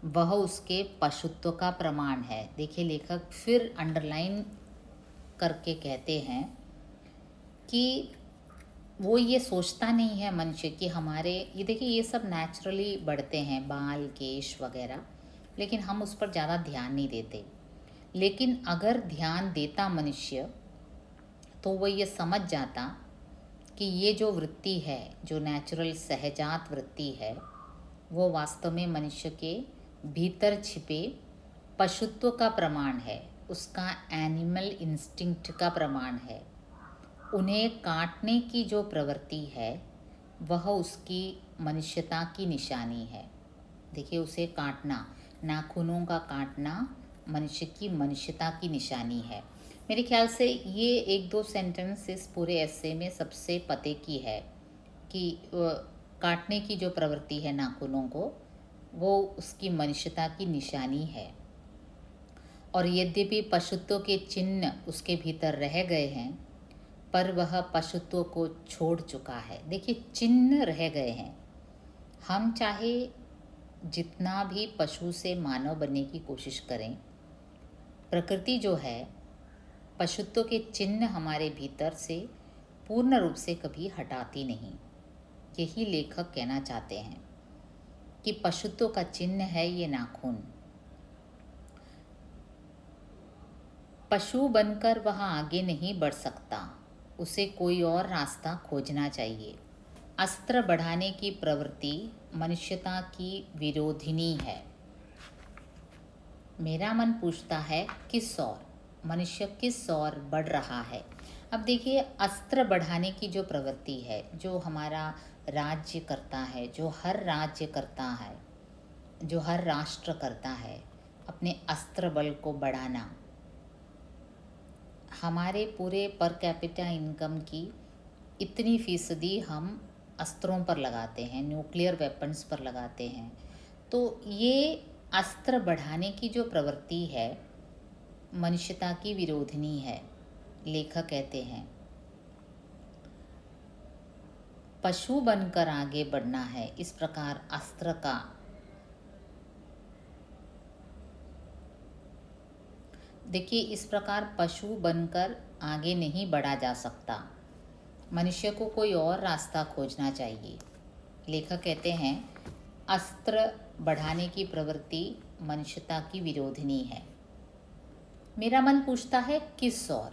वह उसके पशुत्व का प्रमाण है। देखिए, लेखक फिर अंडरलाइन करके कहते हैं कि वो ये सोचता नहीं है मनुष्य कि हमारे, ये देखिए ये सब नेचुरली बढ़ते हैं, बाल, केश वगैरह, लेकिन हम उस पर ज़्यादा ध्यान नहीं देते। लेकिन अगर ध्यान देता मनुष्य तो वो ये समझ जाता कि ये जो वृत्ति है, जो नेचुरल सहजात वृत्ति है, वो वास्तव में मनुष्य के भीतर छिपे पशुत्व का प्रमाण है, उसका एनिमल इंस्टिंक्ट का प्रमाण है। उन्हें काटने की जो प्रवृत्ति है वह उसकी मनुष्यता की निशानी है। देखिए, उसे काटना, नाखूनों का काटना मनुष्य की मनुष्यता की निशानी है। मेरे ख्याल से ये एक दो सेंटेंस इस पूरे ऐसे में सबसे पते की है कि काटने की जो प्रवृत्ति है नाखूनों को, वो उसकी मनुष्यता की निशानी है। और यद्यपि पशुत्व के चिन्ह उसके भीतर रह गए हैं, पर वह पशुत्व को छोड़ चुका है। देखिए, चिन्ह रह गए हैं। हम चाहे जितना भी पशु से मानव बनने की कोशिश करें, प्रकृति जो है पशुत्व के चिन्ह हमारे भीतर से पूर्ण रूप से कभी हटाती नहीं। यही लेखक कहना चाहते हैं कि पशुत्व का चिन्ह है ये नाखून। पशु बनकर वह आगे नहीं बढ़ सकता, उसे कोई और रास्ता खोजना चाहिए। अस्त्र बढ़ाने की प्रवृत्ति मनुष्यता की विरोधिनी है। मेरा मन पूछता है किस ओर, मनुष्य किस ओर बढ़ रहा है। अब देखिए, अस्त्र बढ़ाने की जो प्रवृत्ति है, जो हमारा राज्य करता है, जो हर राज्य करता है, जो हर राष्ट्र करता है, अपने अस्त्र बल को बढ़ाना। हमारे पूरे पर कैपिटा इनकम की इतनी फीसदी हम अस्त्रों पर लगाते हैं, न्यूक्लियर वेपन्स पर लगाते हैं। तो ये अस्त्र बढ़ाने की जो प्रवृत्ति है मनुष्यता की विरोधिनी है। लेखक कहते हैं पशु बनकर आगे बढ़ना है। इस प्रकार अस्त्र का देखिए, इस प्रकार पशु बनकर आगे नहीं बढ़ा जा सकता। मनुष्य को कोई और रास्ता खोजना चाहिए। लेखक कहते हैं अस्त्र बढ़ाने की प्रवृत्ति मनुष्यता की विरोधिनी है। मेरा मन पूछता है किस ओर,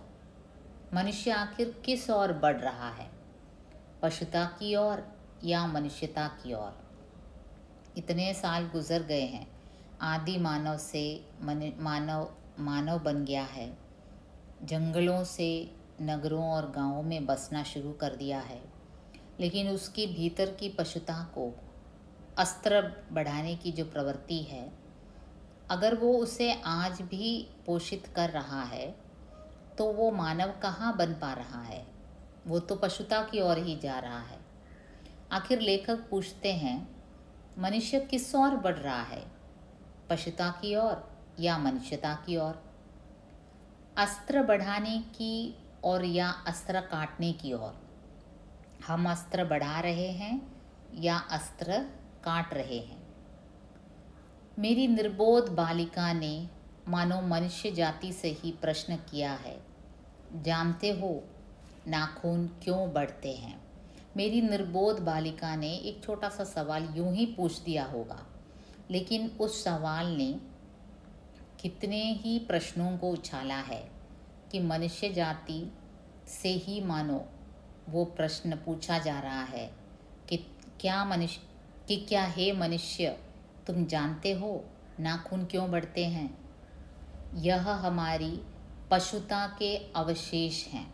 मनुष्य आखिर किस ओर बढ़ रहा है, पशुता की ओर या मनुष्यता की ओर। इतने साल गुजर गए हैं, आदि मानव से मानव बन गया है, जंगलों से नगरों और गांवों में बसना शुरू कर दिया है, लेकिन उसकी भीतर की पशुता को अस्त्र बढ़ाने की जो प्रवृत्ति है, अगर वो उसे आज भी पोषित कर रहा है तो वो मानव कहाँ बन पा रहा है, वो तो पशुता की ओर ही जा रहा है। आखिर लेखक पूछते हैं मनुष्य किस ओर बढ़ रहा है, पशुता की ओर या मनुष्यता की ओर, अस्त्र बढ़ाने की ओर या अस्त्र काटने की ओर। हम अस्त्र बढ़ा रहे हैं या अस्त्र काट रहे हैं। मेरी निर्बोध बालिका ने मानो मनुष्य जाति से ही प्रश्न किया है, जानते हो नाखून क्यों बढ़ते हैं। मेरी निर्बोध बालिका ने एक छोटा सा सवाल यूं ही पूछ दिया होगा, लेकिन उस सवाल ने कितने ही प्रश्नों को उछाला है कि मनुष्य जाति से ही मानो वो प्रश्न पूछा जा रहा है कि क्या हे मनुष्य, तुम जानते हो नाखून क्यों बढ़ते हैं। यह हमारी पशुता के अवशेष हैं।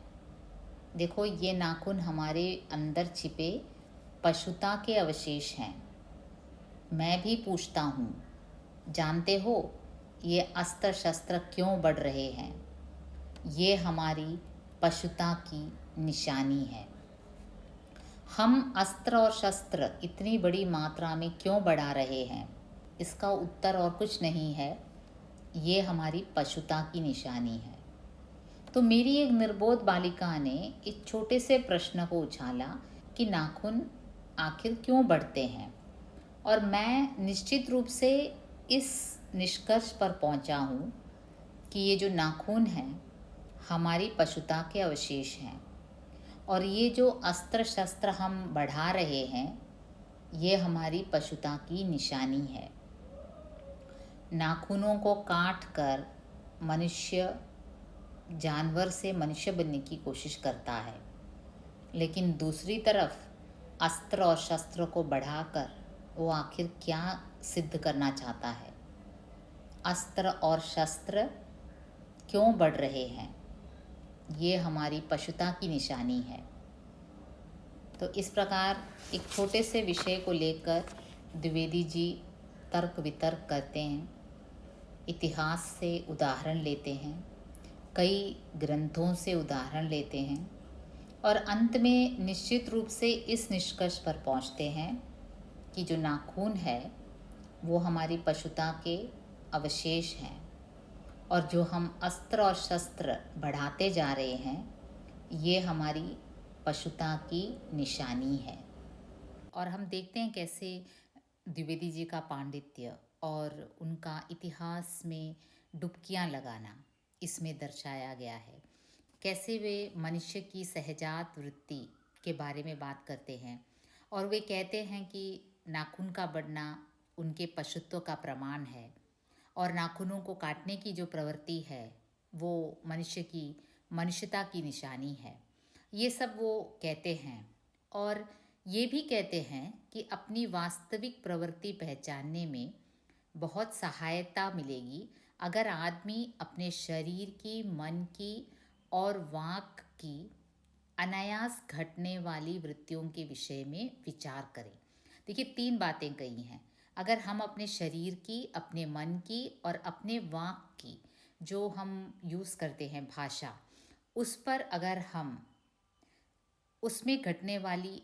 देखो, ये नाखून हमारे अंदर छिपे पशुता के अवशेष हैं। मैं भी पूछता हूँ, जानते हो ये अस्त्र शस्त्र क्यों बढ़ रहे हैं। ये हमारी पशुता की निशानी है। हम अस्त्र और शस्त्र इतनी बड़ी मात्रा में क्यों बढ़ा रहे हैं, इसका उत्तर और कुछ नहीं है, ये हमारी पशुता की निशानी है। तो मेरी एक निर्बोध बालिका ने एक छोटे से प्रश्न को उछाला कि नाखून आखिर क्यों बढ़ते हैं, और मैं निश्चित रूप से इस निष्कर्ष पर पहुंचा हूँ कि ये जो नाखून हैं हमारी पशुता के अवशेष हैं, और ये जो अस्त्र शस्त्र हम बढ़ा रहे हैं ये हमारी पशुता की निशानी है। नाखूनों को काट कर मनुष्य जानवर से मनुष्य बनने की कोशिश करता है, लेकिन दूसरी तरफ अस्त्र और शस्त्र को बढ़ाकर वो आखिर क्या सिद्ध करना चाहता है। अस्त्र और शस्त्र क्यों बढ़ रहे हैं, ये हमारी पशुता की निशानी है। तो इस प्रकार एक छोटे से विषय को लेकर द्विवेदी जी तर्क वितर्क करते हैं, इतिहास से उदाहरण लेते हैं कई ग्रंथों से उदाहरण लेते हैं और अंत में निश्चित रूप से इस निष्कर्ष पर पहुंचते हैं कि जो नाखून है वो हमारी पशुता के अवशेष हैं और जो हम अस्त्र और शस्त्र बढ़ाते जा रहे हैं ये हमारी पशुता की निशानी है। और हम देखते हैं कैसे द्विवेदी जी का पांडित्य और उनका इतिहास में डुबकियां लगाना इसमें दर्शाया गया है। कैसे वे मनुष्य की सहजात वृत्ति के बारे में बात करते हैं और वे कहते हैं कि नाखून का बढ़ना उनके पशुत्व का प्रमाण है और नाखूनों को काटने की जो प्रवृत्ति है वो मनुष्य की मनुष्यता की निशानी है। ये सब वो कहते हैं और ये भी कहते हैं कि अपनी वास्तविक प्रवृत्ति पहचानने में बहुत सहायता मिलेगी अगर आदमी अपने शरीर की, मन की और वाक की अनायास घटने वाली वृत्तियों के विषय में विचार करें। देखिए 3 बातें कही हैं। अगर हम अपने शरीर की, अपने मन की और अपने वाक की जो हम यूज़ करते हैं भाषा, उस पर अगर हम उसमें घटने वाली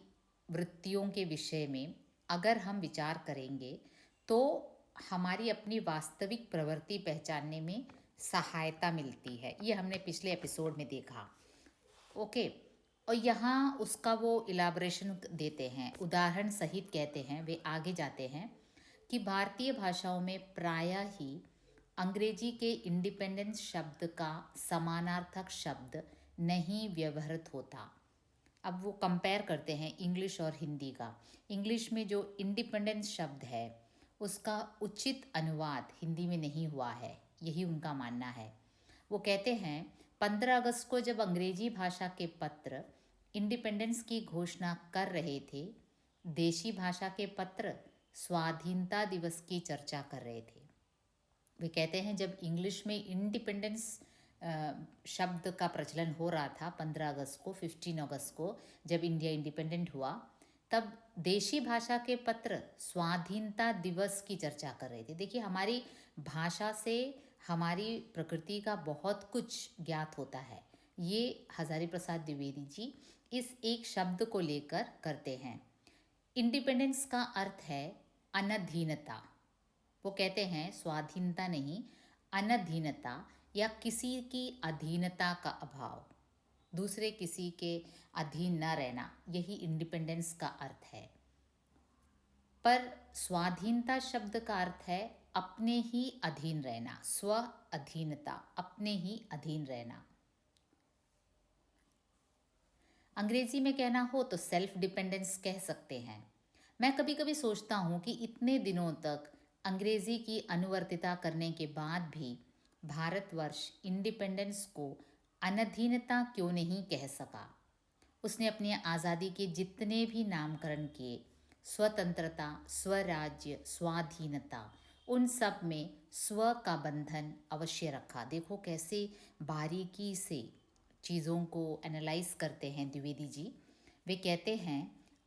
वृत्तियों के विषय में अगर हम विचार करेंगे तो हमारी अपनी वास्तविक प्रवृत्ति पहचानने में सहायता मिलती है। ये हमने पिछले एपिसोड में देखा। ओके, और यहाँ उसका वो इलाबरेशन देते हैं, उदाहरण सहित कहते हैं, वे आगे जाते हैं कि भारतीय भाषाओं में प्रायः ही अंग्रेजी के इंडिपेंडेंस शब्द का समानार्थक शब्द नहीं व्यवहृत होता। अब वो कंपेयर करते हैं इंग्लिश और हिंदी का। इंग्लिश में जो इंडिपेंडेंस शब्द है उसका उचित अनुवाद हिंदी में नहीं हुआ है, यही उनका मानना है। वो कहते हैं 15 अगस्त को जब अंग्रेजी भाषा के पत्र इंडिपेंडेंस की घोषणा कर रहे थे, देशी भाषा के पत्र स्वाधीनता दिवस की चर्चा कर रहे थे। वे कहते हैं जब इंग्लिश में इंडिपेंडेंस शब्द का प्रचलन हो रहा था 15 अगस्त को, 15 अगस्त को जब इंडिया इंडिपेंडेंट हुआ, तब देशी भाषा के पत्र स्वाधीनता दिवस की चर्चा कर रहे थे। देखिए हमारी भाषा से हमारी प्रकृति का बहुत कुछ ज्ञात होता है। ये हजारी प्रसाद द्विवेदी जी इस एक शब्द को लेकर करते हैं। इंडिपेंडेंस का अर्थ है अनधीनता। वो कहते हैं स्वाधीनता नहीं, अनधीनता या किसी की अधीनता का अभाव, दूसरे किसी के अधीन न रहना, यही इंडिपेंडेंस का अर्थ है। पर स्वाधीनता शब्द का अर्थ है अपने ही अधीन रहना, स्व अधीनता, अपने ही अधीन रहना। अंग्रेजी में कहना हो तो सेल्फ डिपेंडेंस कह सकते हैं। मैं कभी कभी सोचता हूँ कि इतने दिनों तक अंग्रेजी की अनुवर्तिता करने के बाद भी भारतवर्ष इंडिपेंडेंस को अनधीनता क्यों नहीं कह सका। उसने अपनी आज़ादी के जितने भी नामकरण किए, स्वतंत्रता, स्वराज्य, स्वाधीनता, उन सब में स्व का बंधन अवश्य रखा। देखो कैसे बारीकी से चीज़ों को एनालाइज करते हैं द्विवेदी जी। वे कहते हैं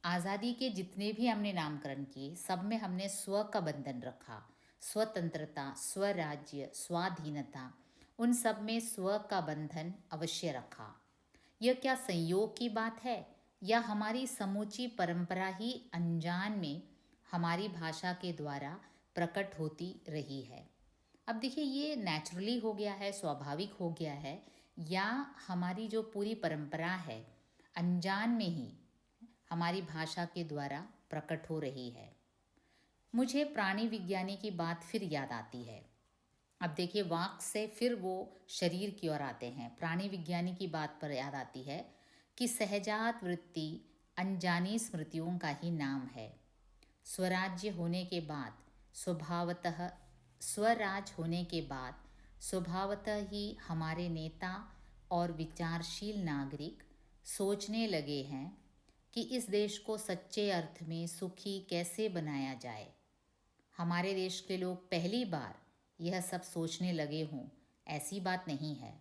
आज़ादी के जितने भी हमने नामकरण किए सब में हमने स्व का बंधन रखा, स्वतंत्रता, स्वराज्य, स्वाधीनता, उन सब में स्व का बंधन अवश्य रखा। यह क्या संयोग की बात है या हमारी समूची परंपरा ही अनजान में हमारी भाषा के द्वारा प्रकट होती रही है। अब देखिए ये नेचुरली हो गया है, स्वाभाविक हो गया है, या हमारी जो पूरी परंपरा है अनजान में ही हमारी भाषा के द्वारा प्रकट हो रही है। मुझे प्राणी विज्ञानी की बात फिर याद आती है। अब देखिए वाक से फिर वो शरीर की ओर आते हैं। प्राणी विज्ञानी की बात पर याद आती है कि सहजात वृत्ति अनजानी स्मृतियों का ही नाम है। स्वराज्य होने के बाद स्वभावतः स्वराज होने के बाद स्वभावतः ही हमारे नेता और विचारशील नागरिक सोचने लगे हैं कि इस देश को सच्चे अर्थ में सुखी कैसे बनाया जाए। हमारे देश के लोग पहली बार यह सब सोचने लगे हों, ऐसी बात नहीं है।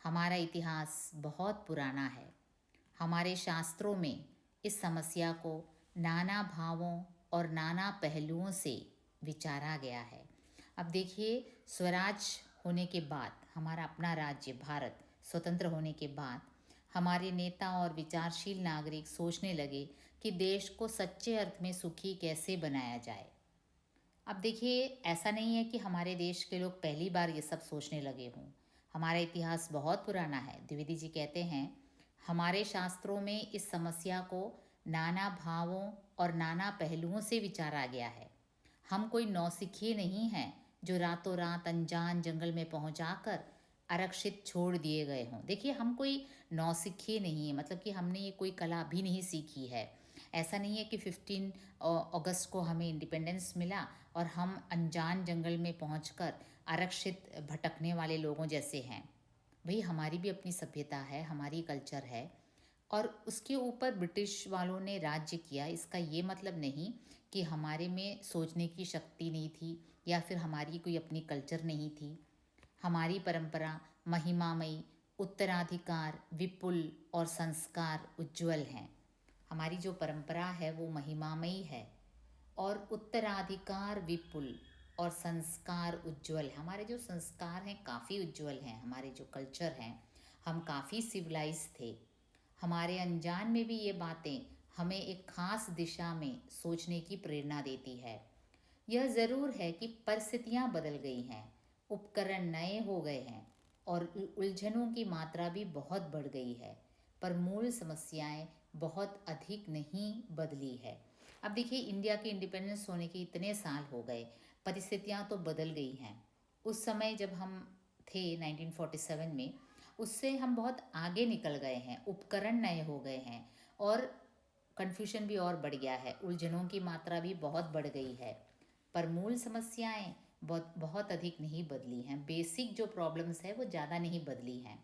हमारा इतिहास बहुत पुराना है। हमारे शास्त्रों में इस समस्या को नाना भावों और नाना पहलुओं से विचारा गया है। अब देखिए स्वराज होने के बाद, हमारा अपना राज्य भारत स्वतंत्र होने के बाद, हमारे नेता और विचारशील नागरिक सोचने लगे कि देश को सच्चे अर्थ में सुखी कैसे बनाया जाए। अब देखिए, ऐसा नहीं है कि हमारे देश के लोग पहली बार ये सब सोचने लगे हों। हमारा इतिहास बहुत पुराना है। द्विवेदी जी कहते हैं, हमारे शास्त्रों में इस समस्या को नाना भावों और नाना पहलुओं से विचारा गया है। हम कोई नौसिखिए नहीं हैं जो रातों रात अनजान जंगल में पहुंचाकर आरक्षित छोड़ दिए गए हों। देखिए, हम कोई नौसिखिए नहीं है, मतलब कि हमने ये कोई कला अभी नहीं सीखी है। ऐसा नहीं है कि 15 अगस्त को हमें इंडिपेंडेंस मिला और हम अनजान जंगल में पहुंचकर आरक्षित भटकने वाले लोगों जैसे हैं। भाई, हमारी भी अपनी सभ्यता है, हमारी कल्चर है, और उसके ऊपर ब्रिटिश वालों ने राज्य किया। इसका ये मतलब नहीं कि हमारे में सोचने की शक्ति नहीं थी या फिर हमारी कोई अपनी कल्चर नहीं थी। हमारी परंपरा महिमामयी, उत्तराधिकार विपुल और संस्कार उज्ज्वल हैं। हमारी जो परंपरा है वो महिमामयी है और उत्तराधिकार विपुल और संस्कार उज्ज्वल है। हमारे जो संस्कार हैं काफ़ी उज्ज्वल हैं। हमारे जो कल्चर हैं, हम काफ़ी सिविलाइज थे। हमारे अनजान में भी ये बातें हमें एक खास दिशा में सोचने की प्रेरणा देती है। यह ज़रूर है कि परिस्थितियाँ बदल गई हैं, उपकरण नए हो गए हैं और उलझनों की मात्रा भी बहुत बढ़ गई है, पर मूल समस्याएं बहुत अधिक नहीं बदली है। अब देखिए, इंडिया के इंडिपेंडेंस होने के इतने साल हो गए, परिस्थितियाँ तो बदल गई हैं। उस समय जब हम थे 1947 में, उससे हम बहुत आगे निकल गए हैं, उपकरण नए हो गए हैं और कन्फ्यूजन भी और बढ़ गया है, उलझनों की मात्रा भी बहुत बढ़ गई है, पर मूल समस्याएं बहुत बहुत अधिक नहीं बदली हैं। बेसिक जो प्रॉब्लम्स है वो ज़्यादा नहीं बदली हैं।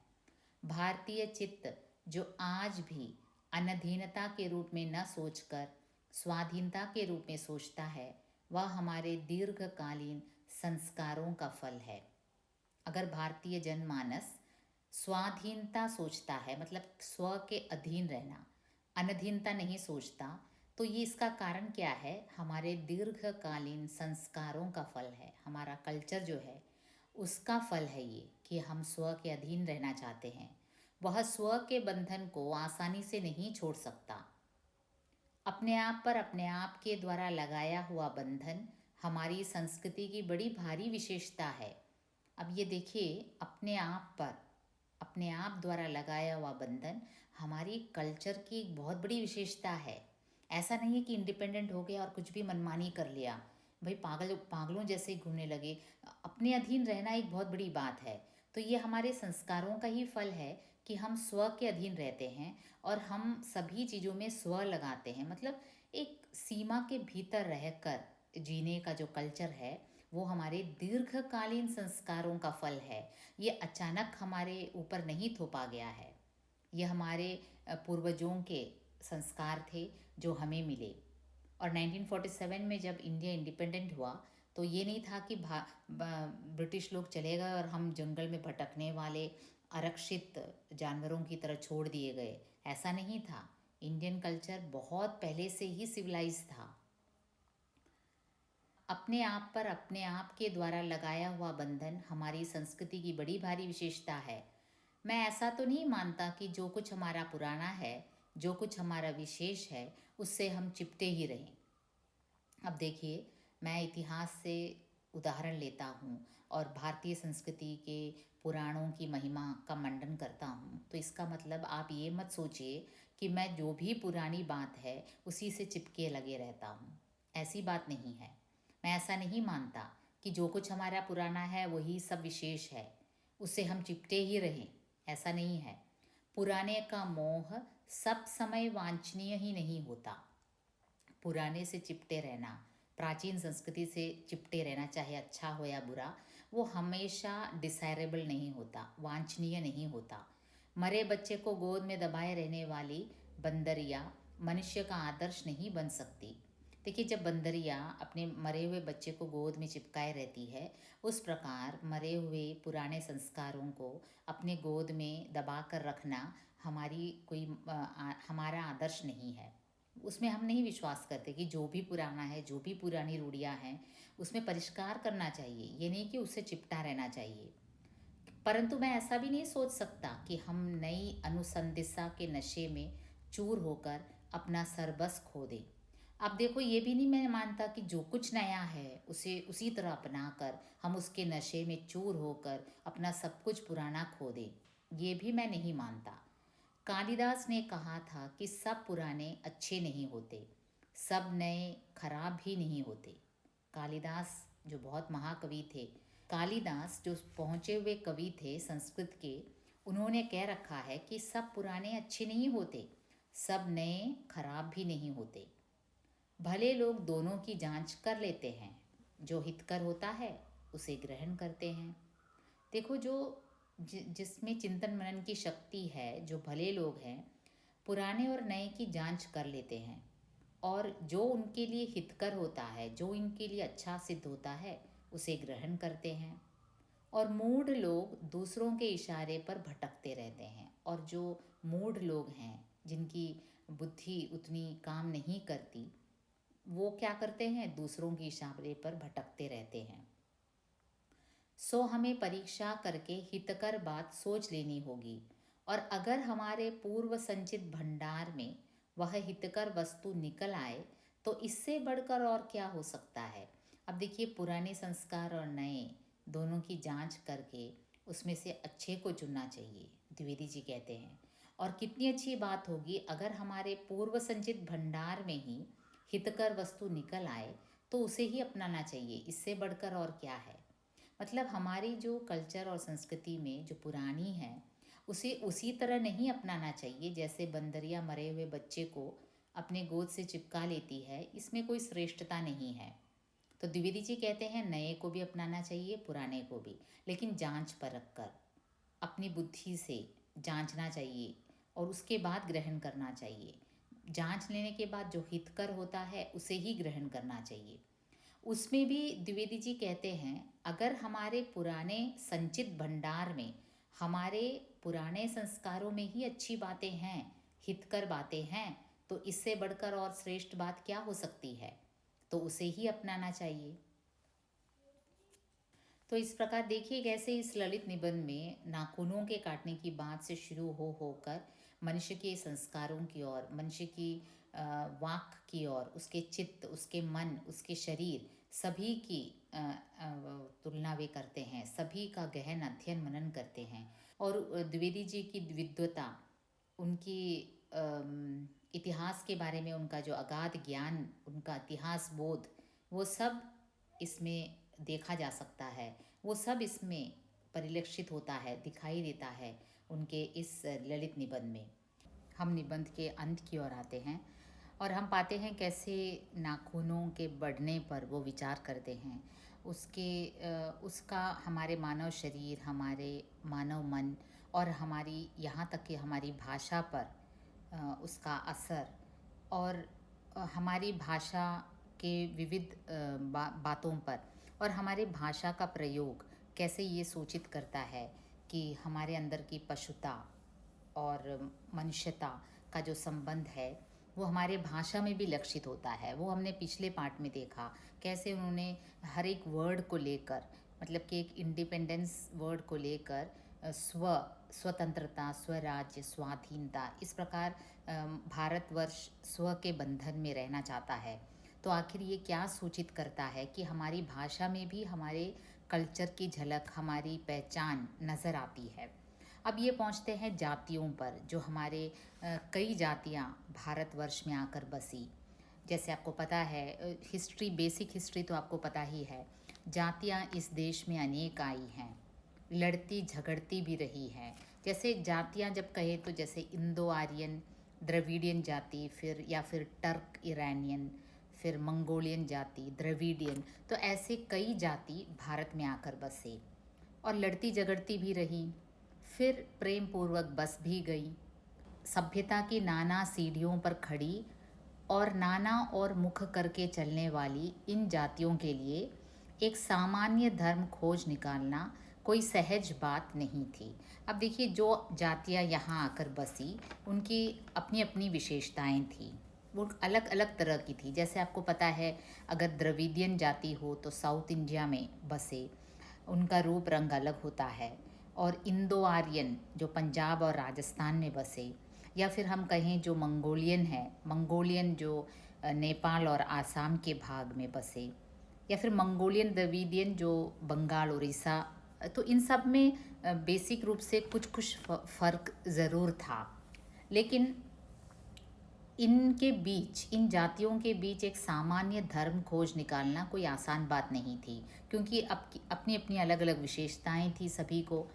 भारतीय चित्त जो आज भी अनधीनता के रूप में न सोचकर स्वाधीनता के रूप में सोचता है, वह हमारे दीर्घकालीन संस्कारों का फल है। अगर भारतीय जनमानस स्वाधीनता सोचता है, मतलब स्व के अधीन रहना, अनधीनता नहीं सोचता, तो ये इसका कारण क्या है? हमारे दीर्घकालीन संस्कारों का फल है। हमारा कल्चर जो है उसका फल है ये कि हम स्व के अधीन रहना चाहते हैं। वह स्व के बंधन को आसानी से नहीं छोड़ सकता। अपने आप पर अपने आप के द्वारा लगाया हुआ बंधन हमारी संस्कृति की बड़ी भारी विशेषता है। अब ये देखिए, अपने आप पर अपने आप द्वारा लगाया हुआ बंधन हमारी कल्चर की एक बहुत बड़ी विशेषता है। ऐसा नहीं है कि इंडिपेंडेंट हो गया और कुछ भी मनमानी कर लिया, भाई पागलों जैसे घूमने लगे। अपने अधीन रहना एक बहुत बड़ी बात है। तो ये हमारे संस्कारों का ही फल है कि हम स्व के अधीन रहते हैं और हम सभी चीज़ों में स्व लगाते हैं, मतलब एक सीमा के भीतर रहकर जीने का जो कल्चर है वो हमारे दीर्घकालीन संस्कारों का फल है। ये अचानक हमारे ऊपर नहीं थोपा गया है। ये हमारे पूर्वजों के संस्कार थे जो हमें मिले। और 1947 में जब इंडिया इंडिपेंडेंट हुआ तो ये नहीं था कि ब्रिटिश लोग चले गए और हम जंगल में भटकने वाले आरक्षित जानवरों की तरह छोड़ दिए गए। ऐसा नहीं था। इंडियन कल्चर बहुत पहले से ही सिविलाइज था। अपने आप पर अपने आप के द्वारा लगाया हुआ बंधन हमारी संस्कृति की बड़ी भारी विशेषता है। मैं ऐसा तो नहीं मानता कि जो कुछ हमारा पुराना है, जो कुछ हमारा विशेष है, उससे हम चिपटे ही रहें। अब देखिए, मैं इतिहास से उदाहरण लेता हूँ और भारतीय संस्कृति के पुराणों की महिमा का मंडन करता हूँ, तो इसका मतलब आप ये मत सोचिए कि मैं जो भी पुरानी बात है उसी से चिपके लगे रहता हूँ। ऐसी बात नहीं है। मैं ऐसा नहीं मानता कि जो कुछ हमारा पुराना है वही सब विशेष है, उससे हम चिपटे ही रहें। ऐसा नहीं है। पुराने का मोह सब समय वांछनीय ही नहीं होता। पुराने से चिपटे रहना, प्राचीन संस्कृति से चिपटे रहना, चाहे अच्छा हो या बुरा, वो हमेशा डिसायरेबल नहीं होता, वांछनीय नहीं होता। मरे बच्चे को गोद में दबाए रहने वाली बंदरिया मनुष्य का आदर्श नहीं बन सकती। देखिए, जब बंदरिया अपने मरे हुए बच्चे को गोद में चिपकाए रहती है, उस प्रकार मरे हुए पुराने संस्कारों को अपने गोद में दबा कर रखना हमारी कोई हमारा आदर्श नहीं है। उसमें हम नहीं विश्वास करते कि जो भी पुराना है, जो भी पुरानी रूढ़ियाँ हैं, उसमें परिष्कार करना चाहिए, ये नहीं कि उससे चिपटा रहना चाहिए। परंतु मैं ऐसा भी नहीं सोच सकता कि हम नई अनुसंधित्सा के नशे में चूर होकर अपना सरबस खो दें। अब देखो, ये भी नहीं मैं मानता कि जो कुछ नया है उसे उसी तरह अपना कर हम उसके नशे में चूर होकर अपना सब कुछ पुराना खो दें, ये भी मैं नहीं मानता। कालिदास ने कहा था कि सब पुराने अच्छे नहीं होते, सब नए खराब भी नहीं होते। कालिदास जो बहुत महाकवि थे, कालिदास जो पहुँचे हुए कवि थे संस्कृत के, उन्होंने कह रखा है कि सब पुराने अच्छे नहीं होते, सब नए खराब भी नहीं होते। भले लोग दोनों की जांच कर लेते हैं, जो हितकर होता है उसे ग्रहण करते हैं। देखो, जो जिसमें चिंतन मनन की शक्ति है, जो भले लोग हैं, पुराने और नए की जांच कर लेते हैं और जो उनके लिए हितकर होता है, जो इनके लिए अच्छा सिद्ध होता है, उसे ग्रहण करते हैं। और मूढ़ लोग दूसरों के इशारे पर भटकते रहते हैं, और जो मूढ़ लोग हैं, जिनकी बुद्धि उतनी काम नहीं करती, वो क्या करते हैं, दूसरों के इशारे पर भटकते रहते हैं। सो हमें परीक्षा करके हितकर बात सोच लेनी होगी, और अगर हमारे पूर्व संचित भंडार में वह हितकर वस्तु निकल आए तो इससे बढ़कर और क्या हो सकता है। अब देखिए, पुराने संस्कार और नए दोनों की जांच करके उसमें से अच्छे को चुनना चाहिए, द्विवेदी जी कहते हैं। और कितनी अच्छी बात होगी अगर हमारे पूर्व संचित भंडार में ही हितकर वस्तु निकल आए तो उसे ही अपनाना चाहिए, इससे बढ़कर और क्या है। मतलब हमारी जो कल्चर और संस्कृति में जो पुरानी है उसे उसी तरह नहीं अपनाना चाहिए जैसे बंदरिया मरे हुए बच्चे को अपने गोद से चिपका लेती है, इसमें कोई श्रेष्ठता नहीं है। तो द्विवेदी जी कहते हैं नए को भी अपनाना चाहिए, पुराने को भी, लेकिन जांच परख कर अपनी बुद्धि से जांचना चाहिए और उसके बाद ग्रहण करना चाहिए। जांच लेने के बाद जो हितकर होता है उसे ही ग्रहण करना चाहिए। उसमें भी द्विवेदी जी कहते हैं अगर हमारे पुराने संचित भंडार में, हमारे पुराने संस्कारों में ही अच्छी बातें हैं, हितकर बातें हैं, तो इससे बढ़कर और श्रेष्ठ बात क्या हो सकती है, तो उसे ही अपनाना चाहिए। तो इस प्रकार देखिए कैसे इस ललित निबंध में नाखूनों के काटने की बात से शुरू होकर मनुष्य के संस्कारों की ओर, मनुष्य की वाक की ओर, उसके चित्त, उसके मन, उसके शरीर, सभी की तुलना वे करते हैं, सभी का गहन अध्ययन मनन करते हैं। और द्विवेदी जी की विद्वता, उनकी इतिहास के बारे में उनका जो अगाध ज्ञान, उनका इतिहास बोध, वो सब इसमें देखा जा सकता है, वो सब इसमें परिलक्षित होता है, दिखाई देता है उनके इस ललित निबंध में। हम निबंध के अंत की ओर आते हैं और हम पाते हैं कैसे नाखूनों के बढ़ने पर वो विचार करते हैं, उसका हमारे मानव शरीर, हमारे मानव मन और हमारी यहाँ तक कि हमारी भाषा पर उसका असर, और हमारी भाषा के विविध बातों पर और हमारे भाषा का प्रयोग कैसे ये सूचित करता है कि हमारे अंदर की पशुता और मनुष्यता का जो संबंध है वो हमारे भाषा में भी लक्षित होता है। वो हमने पिछले पार्ट में देखा कैसे उन्होंने हर एक वर्ड को लेकर, मतलब कि एक इंडिपेंडेंस वर्ड को लेकर स्वतंत्रता, स्वराज्य, स्वाधीनता, इस प्रकार भारतवर्ष स्व के बंधन में रहना चाहता है। तो आखिर ये क्या सूचित करता है कि हमारी भाषा में भी हमारे कल्चर की झलक, हमारी पहचान नज़र आती है। अब ये पहुंचते हैं जातियों पर, जो हमारे कई जातियां भारतवर्ष में आकर बसी। जैसे आपको पता है हिस्ट्री, बेसिक हिस्ट्री तो आपको पता ही है, जातियां इस देश में अनेक आई हैं, लड़ती झगड़ती भी रही हैं। जैसे जातियां जब कहे तो जैसे इंडो आर्यन, द्रविडियन जाति, फिर टर्क ईरानियन, फिर मंगोलियन जाति, द्रविडियन, तो ऐसे कई जाति भारत में आकर बसे और लड़ती झगड़ती भी रही, फिर प्रेम पूर्वक बस भी गई। सभ्यता की नाना सीढ़ियों पर खड़ी और नाना और मुख करके चलने वाली इन जातियों के लिए एक सामान्य धर्म खोज निकालना कोई सहज बात नहीं थी। अब देखिए, जो जातियाँ यहाँ आकर बसी उनकी अपनी अपनी विशेषताएं थी, वो अलग अलग तरह की थी। जैसे आपको पता है अगर द्रविडियन जाति हो तो साउथ इंडिया में बसे, उनका रूप रंग अलग होता है और इंडो आर्यन जो पंजाब और राजस्थान में बसे, या फिर हम कहें जो मंगोलियन है, मंगोलियन जो नेपाल और आसाम के भाग में बसे, या फिर मंगोलियन द्रविडियन जो बंगाल उड़ीसा, तो इन सब में बेसिक रूप से कुछ कुछ फ़र्क ज़रूर था। लेकिन इनके बीच, इन जातियों के बीच एक सामान्य धर्म खोज निकालना कोई आसान बात नहीं थी, क्योंकि अपनी अपनी अलग अलग विशेषताएं थी सभी को।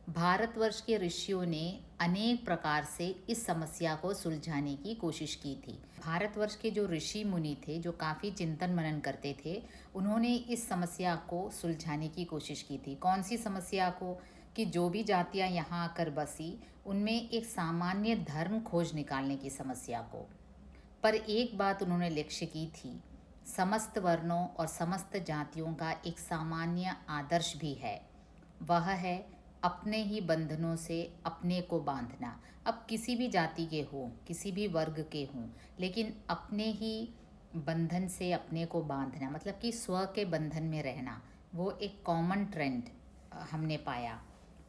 भारतवर्ष के ऋषियों ने अनेक प्रकार से इस समस्या को सुलझाने की कोशिश की थी। भारतवर्ष के जो ऋषि मुनि थे, जो काफ़ी चिंतन मनन करते थे, उन्होंने इस समस्या को सुलझाने की कोशिश की थी। कौन सी समस्या को? कि जो भी जातियाँ यहाँ आकर बसी, उनमें एक सामान्य धर्म खोज निकालने की समस्या को। पर एक बात उन्होंने लक्ष्य की थी, समस्त वर्णों और समस्त जातियों का एक सामान्य आदर्श भी है, वह है अपने ही बंधनों से अपने को बांधना। अब किसी भी जाति के हों, किसी भी वर्ग के हों, लेकिन अपने ही बंधन से अपने को बांधना, मतलब कि स्व के बंधन में रहना, वो एक कॉमन ट्रेंड हमने पाया।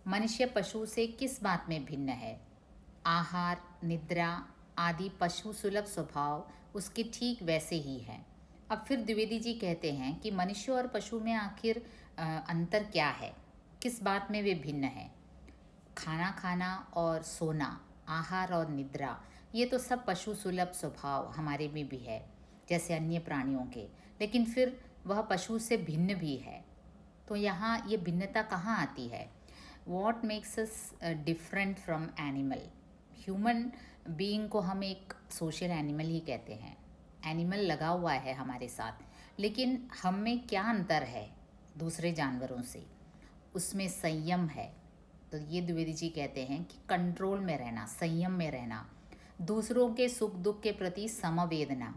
मनुष्य पशु से किस बात में भिन्न है? आहार, निद्रा आदि पशु सुलभ स्वभाव उसके ठीक वैसे ही हैं। अब फिर द्विवेदी जी कहते हैं कि मनुष्य और पशु में आखिर अंतर क्या है, किस बात में वे भिन्न हैं? खाना खाना और सोना, आहार और निद्रा, ये तो सब पशु सुलभ स्वभाव हमारे में भी है, जैसे अन्य प्राणियों के, लेकिन फिर वह पशु से भिन्न भी है। तो यहाँ ये भिन्नता कहाँ आती है? What makes us different from animal? Human being को हम एक सोशल एनिमल ही कहते हैं। एनिमल लगा हुआ है हमारे साथ, लेकिन हम में क्या अंतर है दूसरे जानवरों से? उसमें संयम है। तो ये द्विवेदी जी कहते हैं कि कंट्रोल में रहना, संयम में रहना, दूसरों के सुख दुख के प्रति समवेदना।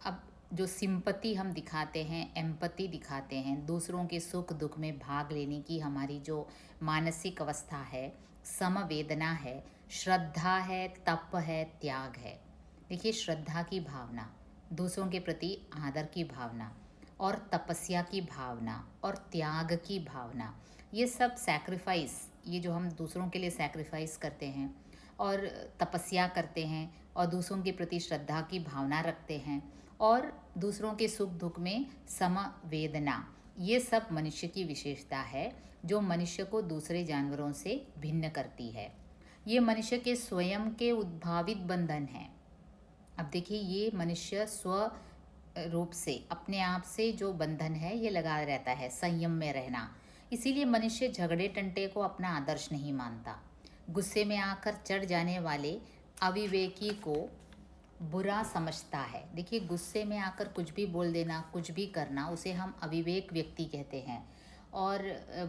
अब जो सिंपति हम दिखाते हैं, एम्पति दिखाते हैं, दूसरों के सुख दुख में भाग लेने की हमारी जो मानसिक अवस्था है, समवेदना है, श्रद्धा है, तप है, त्याग है। देखिए, श्रद्धा की भावना, दूसरों के प्रति आदर की भावना, और तपस्या की भावना, और त्याग की भावना, ये सब सैक्रिफाइस, ये जो हम दूसरों के लिए सैक्रिफाइस करते हैं और तपस्या करते हैं और दूसरों के प्रति श्रद्धा की भावना रखते हैं और दूसरों के सुख दुख में समवेदना, ये सब मनुष्य की विशेषता है जो मनुष्य को दूसरे जानवरों से भिन्न करती है। ये मनुष्य के स्वयं के उद्भावित बंधन हैं। अब देखिए, ये मनुष्य स्व रूप से अपने आप से जो बंधन है ये लगा रहता है, संयम में रहना। इसीलिए मनुष्य झगड़े टंटे को अपना आदर्श नहीं मानता। गुस्से में आकर चढ़ जाने वाले अविवेकी को बुरा समझता है। देखिए, गुस्से में आकर कुछ भी बोल देना, कुछ भी करना, उसे हम अविवेक व्यक्ति कहते हैं। और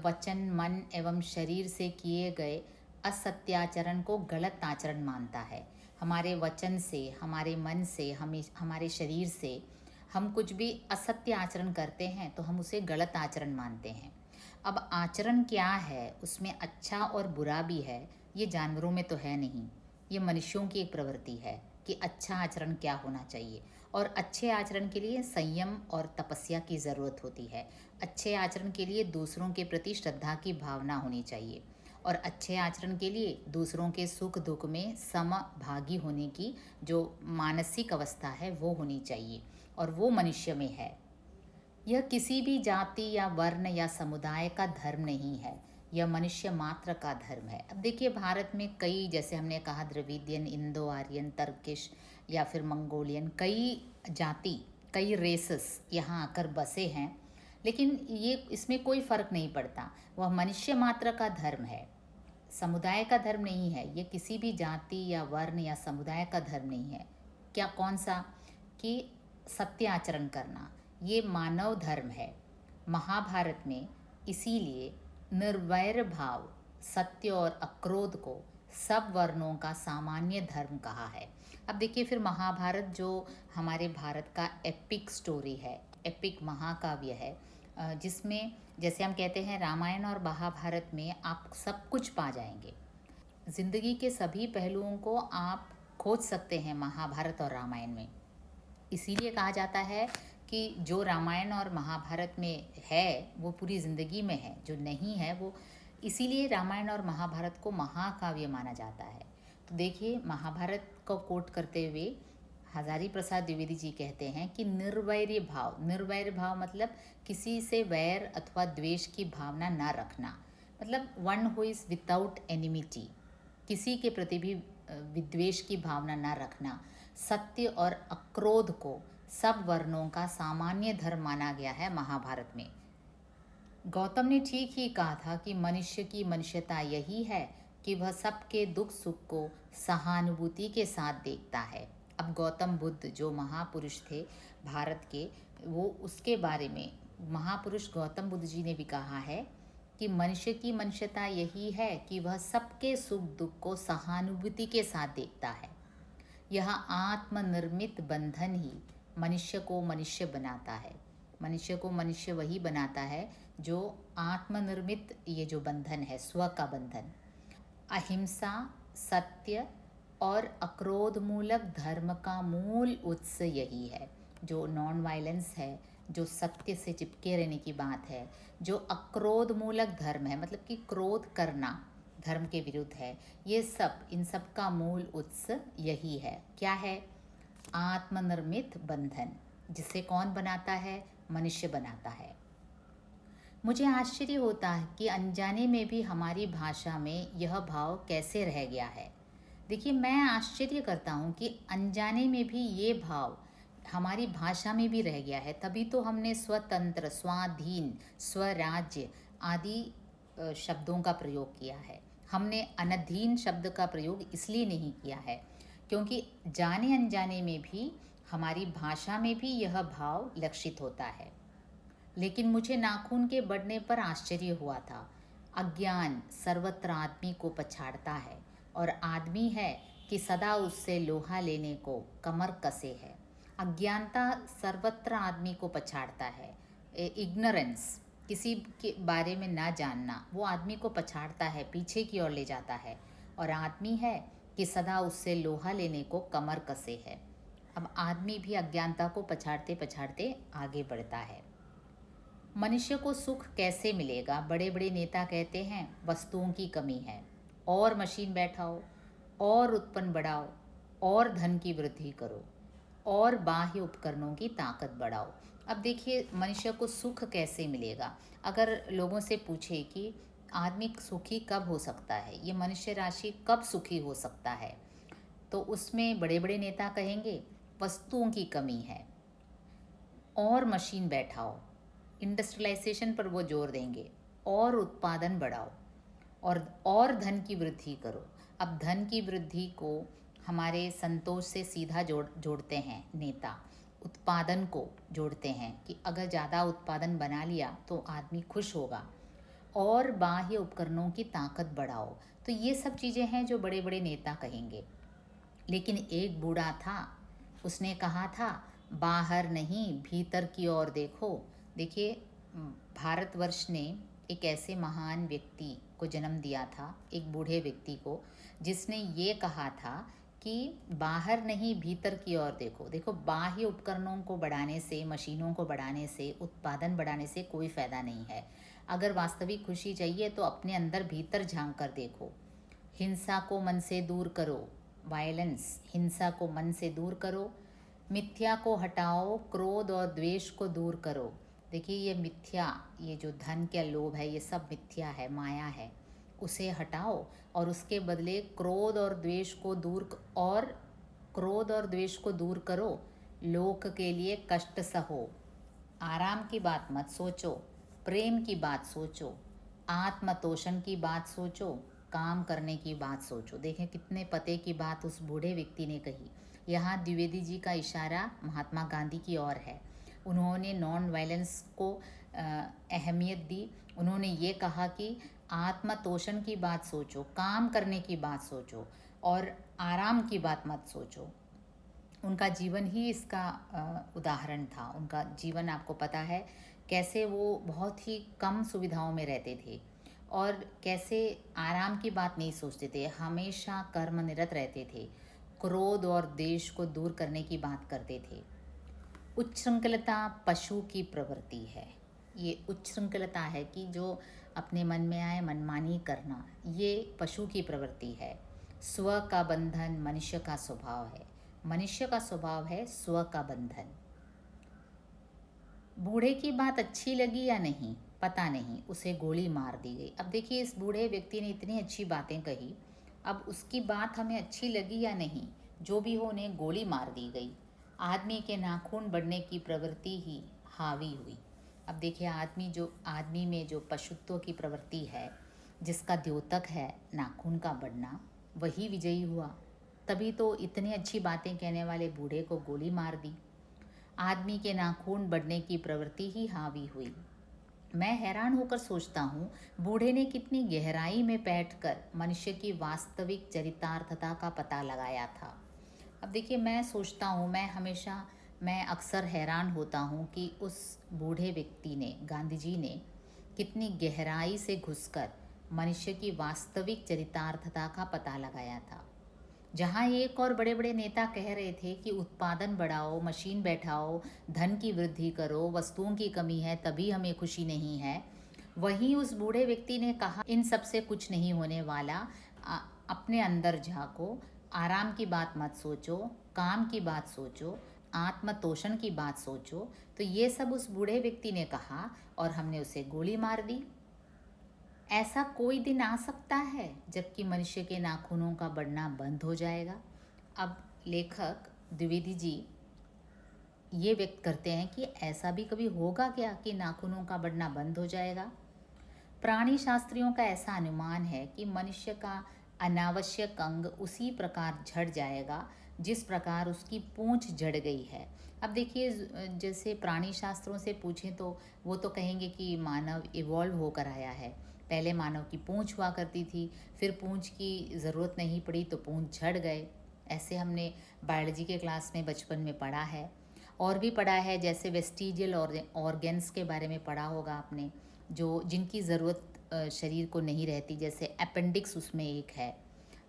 वचन, मन एवं शरीर से किए गए असत्याचरण को गलत आचरण मानता है। हमारे वचन से, हमारे मन से, हमारे शरीर से हम कुछ भी असत्य आचरण करते हैं तो हम उसे गलत आचरण मानते हैं। अब आचरण क्या है, उसमें अच्छा और बुरा भी है, ये जानवरों में तो है नहीं। ये मनुष्यों की एक प्रवृत्ति है कि अच्छा आचरण क्या होना चाहिए, और अच्छे आचरण के लिए संयम और तपस्या की ज़रूरत होती है। अच्छे आचरण के लिए दूसरों के प्रति श्रद्धा की भावना होनी चाहिए, और अच्छे आचरण के लिए दूसरों के सुख दुख में समभागी होने की जो मानसिक अवस्था है वो होनी चाहिए, और वो मनुष्य में है। यह किसी भी जाति या वर्ण या समुदाय का धर्म नहीं है, यह मनुष्य मात्र का धर्म है। अब देखिए, भारत में कई, जैसे हमने कहा, द्रविडियन, इंडो आर्यन, तर्किश या फिर मंगोलियन, कई जाति, कई रेसेस यहाँ आकर बसे हैं, लेकिन ये इसमें कोई फ़र्क नहीं पड़ता। वह मनुष्य मात्र का धर्म है, समुदाय का धर्म नहीं है। ये किसी भी जाति या वर्ण या समुदाय का धर्म नहीं है। क्या, कौन सा? कि सत्य आचरण करना, ये मानव धर्म है। महाभारत में इसीलिए निर्वैर भाव, सत्य और अक्रोध को सब वर्णों का सामान्य धर्म कहा है। अब देखिए, फिर महाभारत जो हमारे भारत का एपिक स्टोरी है, एपिक महाकाव्य है, जिसमें जैसे हम कहते हैं रामायण और महाभारत में आप सब कुछ पा जाएंगे। ज़िंदगी के सभी पहलुओं को आप खोज सकते हैं महाभारत और रामायण में। इसीलिए कहा जाता है कि जो रामायण और महाभारत में है वो पूरी ज़िंदगी में है, जो नहीं है वो इसीलिए रामायण और महाभारत को महाकाव्य माना जाता है। तो देखिए, महाभारत को कोट करते हुए हजारी प्रसाद द्विवेदी जी कहते हैं कि निर्वैर्य भाव मतलब किसी से वैर अथवा द्वेष की भावना ना रखना, मतलब one who is without enmity, किसी के प्रति भी विद्वेष की भावना ना रखना। सत्य और अक्रोध को सब वर्णों का सामान्य धर्म माना गया है महाभारत में। गौतम ने ठीक ही कहा था कि मनुष्य की मनुष्यता यही है कि वह सबके दुख सुख को सहानुभूति के साथ देखता है। अब गौतम बुद्ध जो महापुरुष थे भारत के, वो उसके बारे में महापुरुष गौतम बुद्ध जी ने भी कहा है कि मनुष्य की मनुष्यता यही है कि वह सबके सुख दुख को सहानुभूति के साथ देखता है। यह आत्मनिर्मित बंधन ही मनुष्य को मनुष्य बनाता है। मनुष्य को मनुष्य वही बनाता है जो आत्मनिर्मित, ये जो बंधन है स्व का बंधन। अहिंसा, सत्य और अक्रोध मूलक धर्म का मूल उत्स यही है। जो नॉन वायलेंस है, जो सत्य से चिपके रहने की बात है, जो अक्रोध मूलक धर्म है, मतलब कि क्रोध करना धर्म के विरुद्ध है, ये सब, इन सब का मूल उत्स यही है। क्या है? आत्मनिर्मित बंधन, जिसे कौन बनाता है? मनुष्य बनाता है। मुझे आश्चर्य होता है कि अनजाने में भी हमारी भाषा में यह भाव कैसे रह गया है। देखिए, मैं आश्चर्य करता हूँ कि अनजाने में भी ये भाव हमारी भाषा में भी रह गया है। तभी तो हमने स्वतंत्र, स्वाधीन, स्वराज्य आदि शब्दों का प्रयोग किया है। हमने अनधीन शब्द का प्रयोग इसलिए नहीं किया है क्योंकि जाने अनजाने में भी हमारी भाषा में भी यह भाव लक्षित होता है। लेकिन मुझे नाखून के बढ़ने पर आश्चर्य हुआ था। अज्ञान सर्वत्र आदमी को पछाड़ता है और आदमी है कि सदा उससे लोहा लेने को कमर कसे है। अज्ञानता सर्वत्र आदमी को पछाड़ता है। इग्नोरेंस, किसी के बारे में ना जानना, वो आदमी को पछाड़ता है, पीछे की ओर ले जाता है। और आदमी है कि सदा उससे लोहा लेने को कमर कसे है। अब आदमी भी अज्ञानता को पछाड़ते पछाड़ते आगे बढ़ता है। मनुष्य को सुख कैसे मिलेगा? बड़े बड़े नेता कहते हैं वस्तुओं की कमी है, और मशीन बैठाओ, और उत्पन्न बढ़ाओ, और धन की वृद्धि करो, और बाह्य उपकरणों की ताकत बढ़ाओ। अब देखिए, मनुष्य को सुख कैसे मिलेगा? अगर लोगों से पूछे कि आदमी सुखी कब हो सकता है, ये मनुष्य राशि कब सुखी हो सकता है, तो उसमें बड़े बड़े नेता कहेंगे वस्तुओं की कमी है, और मशीन बैठाओ, इंडस्ट्रियलाइजेशन पर वो जोर देंगे, और उत्पादन बढ़ाओ, और धन की वृद्धि करो। अब धन की वृद्धि को हमारे संतोष से सीधा जोड़ते हैं नेता, उत्पादन को जोड़ते हैं कि अगर ज़्यादा उत्पादन बना लिया तो आदमी खुश होगा, और बाह्य उपकरणों की ताकत बढ़ाओ। तो ये सब चीज़ें हैं जो बड़े बड़े नेता कहेंगे। लेकिन एक बूढ़ा था, उसने कहा था बाहर नहीं भीतर की ओर देखो। देखिए, भारतवर्ष ने एक ऐसे महान व्यक्ति को जन्म दिया था, एक बूढ़े व्यक्ति को, जिसने ये कहा था कि बाहर नहीं भीतर की ओर देखो। देखो, बाह्य उपकरणों को बढ़ाने से, मशीनों को बढ़ाने से, उत्पादन बढ़ाने से कोई फ़ायदा नहीं है। अगर वास्तविक खुशी चाहिए तो अपने अंदर भीतर झांक कर देखो। हिंसा को मन से दूर करो, वायलेंस, हिंसा को मन से दूर करो। मिथ्या को हटाओ, क्रोध और द्वेष को दूर करो। देखिए, ये मिथ्या, ये जो धन का लोभ है, ये सब मिथ्या है, माया है, उसे हटाओ और उसके बदले क्रोध और द्वेष को दूर करो। लोक के लिए कष्ट सहो, आराम की बात मत सोचो, प्रेम की बात सोचो, आत्मतोषण की बात सोचो, काम करने की बात सोचो। देखें कितने पते की बात उस बूढ़े व्यक्ति ने कही। यहाँ द्विवेदी जी का इशारा महात्मा गांधी की ओर है। उन्होंने नॉन वायलेंस को अहमियत दी। उन्होंने ये कहा कि आत्मतोषण की बात सोचो, काम करने की बात सोचो, और आराम की बात मत सोचो। उनका जीवन ही इसका उदाहरण था। उनका जीवन आपको पता है कैसे वो बहुत ही कम सुविधाओं में रहते थे और कैसे आराम की बात नहीं सोचते थे, हमेशा कर्मनिरत रहते थे, क्रोध और द्वेष को दूर करने की बात करते थे। उच्छृंखलता पशु की प्रवृत्ति है। ये उच्छृंखलता है कि जो अपने मन में आए मनमानी करना, ये पशु की प्रवृत्ति है। स्व का बंधन मनुष्य का स्वभाव है। मनुष्य का स्वभाव है स्व का बंधन। बूढ़े की बात अच्छी लगी या नहीं पता नहीं, उसे गोली मार दी गई। अब देखिए, इस बूढ़े व्यक्ति ने इतनी अच्छी बातें कही, अब उसकी बात हमें अच्छी लगी या नहीं, जो भी हो, उन्हें गोली मार दी गई। आदमी के नाखून बढ़ने की प्रवृत्ति ही हावी हुई। अब देखिए, आदमी में जो पशुत्व की प्रवृत्ति है, जिसका द्योतक है नाखून का बढ़ना, वही विजयी हुआ। तभी तो इतनी अच्छी बातें कहने वाले बूढ़े को गोली मार दी। आदमी के नाखून बढ़ने की प्रवृत्ति ही हावी हुई। मैं हैरान होकर सोचता हूँ, बूढ़े ने कितनी गहराई में बैठकर मनुष्य की वास्तविक चरितार्थता का पता लगाया था। अब देखिए, मैं सोचता हूँ, मैं अक्सर हैरान होता हूँ कि उस बूढ़े व्यक्ति ने, गांधी जी ने, कितनी गहराई से घुसकर मनुष्य की वास्तविक चरितार्थता का पता लगाया था। जहाँ एक और बड़े बड़े नेता कह रहे थे कि उत्पादन बढ़ाओ, मशीन बैठाओ, धन की वृद्धि करो, वस्तुओं की कमी है तभी हमें खुशी नहीं है, वहीं उस बूढ़े व्यक्ति ने कहा, इन सब से कुछ नहीं होने वाला, अपने अंदर झांको, आराम की बात मत सोचो, काम की बात सोचो, आत्मतोषण की बात सोचो। तो ये सब उस बूढ़े व्यक्ति ने कहा और हमने उसे गोली मार दी। ऐसा कोई दिन आ सकता है जबकि मनुष्य के नाखूनों का बढ़ना बंद हो जाएगा। अब लेखक द्विवेदी जी ये व्यक्त करते हैं कि ऐसा भी कभी होगा क्या कि नाखूनों का बढ़ना बंद हो जाएगा। प्राणी शास्त्रियों का ऐसा अनुमान है कि मनुष्य का अनावश्यक अंग उसी प्रकार झड़ जाएगा जिस प्रकार उसकी पूंछ झड़ गई है। अब देखिए, जैसे प्राणी शास्त्रों से पूछें तो वो तो कहेंगे कि मानव इवॉल्व होकर आया है। पहले मानव की पूंछ हुआ करती थी, फिर पूंछ की ज़रूरत नहीं पड़ी तो पूंछ झड़ गए। ऐसे हमने बायोलॉजी के क्लास में बचपन में पढ़ा है। और भी पढ़ा है, जैसे वेस्टिजियल ऑर्गेन्स के बारे में पढ़ा होगा आपने, जिनकी ज़रूरत शरीर को नहीं रहती, जैसे अपेंडिक्स उसमें एक है,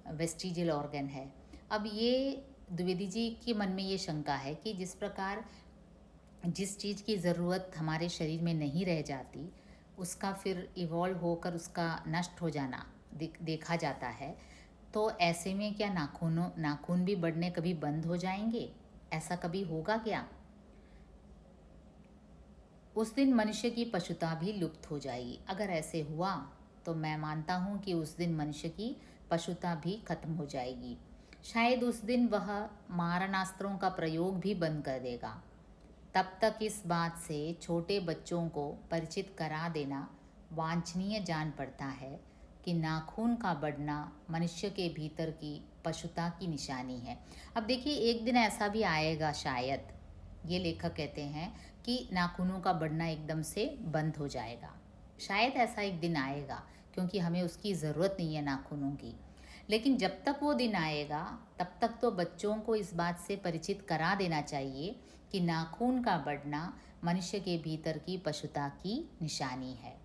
वेस्टिजियल ऑर्गन है। अब ये द्विवेदी जी के मन में ये शंका है कि जिस प्रकार जिस चीज़ की ज़रूरत हमारे शरीर में नहीं रह जाती, उसका फिर इवॉल्व होकर उसका नष्ट हो जाना देखा जाता है, तो ऐसे में क्या नाखून भी बढ़ने कभी बंद हो जाएंगे? ऐसा कभी होगा क्या? उस दिन मनुष्य की पशुता भी लुप्त हो जाएगी। अगर ऐसे हुआ तो मैं मानता हूँ कि उस दिन मनुष्य की पशुता भी खत्म हो जाएगी। शायद उस दिन वह मारणास्त्रों का प्रयोग भी बंद कर देगा। तब तक इस बात से छोटे बच्चों को परिचित करा देना वांछनीय जान पड़ता है कि नाखून का बढ़ना मनुष्य के भीतर की पशुता की निशानी है। अब देखिए, एक दिन ऐसा भी आएगा शायद, ये लेखक कहते हैं कि नाखूनों का बढ़ना एकदम से बंद हो जाएगा। शायद ऐसा एक दिन आएगा, क्योंकि हमें उसकी ज़रूरत नहीं है नाखूनों की। लेकिन जब तक वो दिन आएगा, तब तक तो बच्चों को इस बात से परिचित करा देना चाहिए कि नाखून का बढ़ना मनुष्य के भीतर की पशुता की निशानी है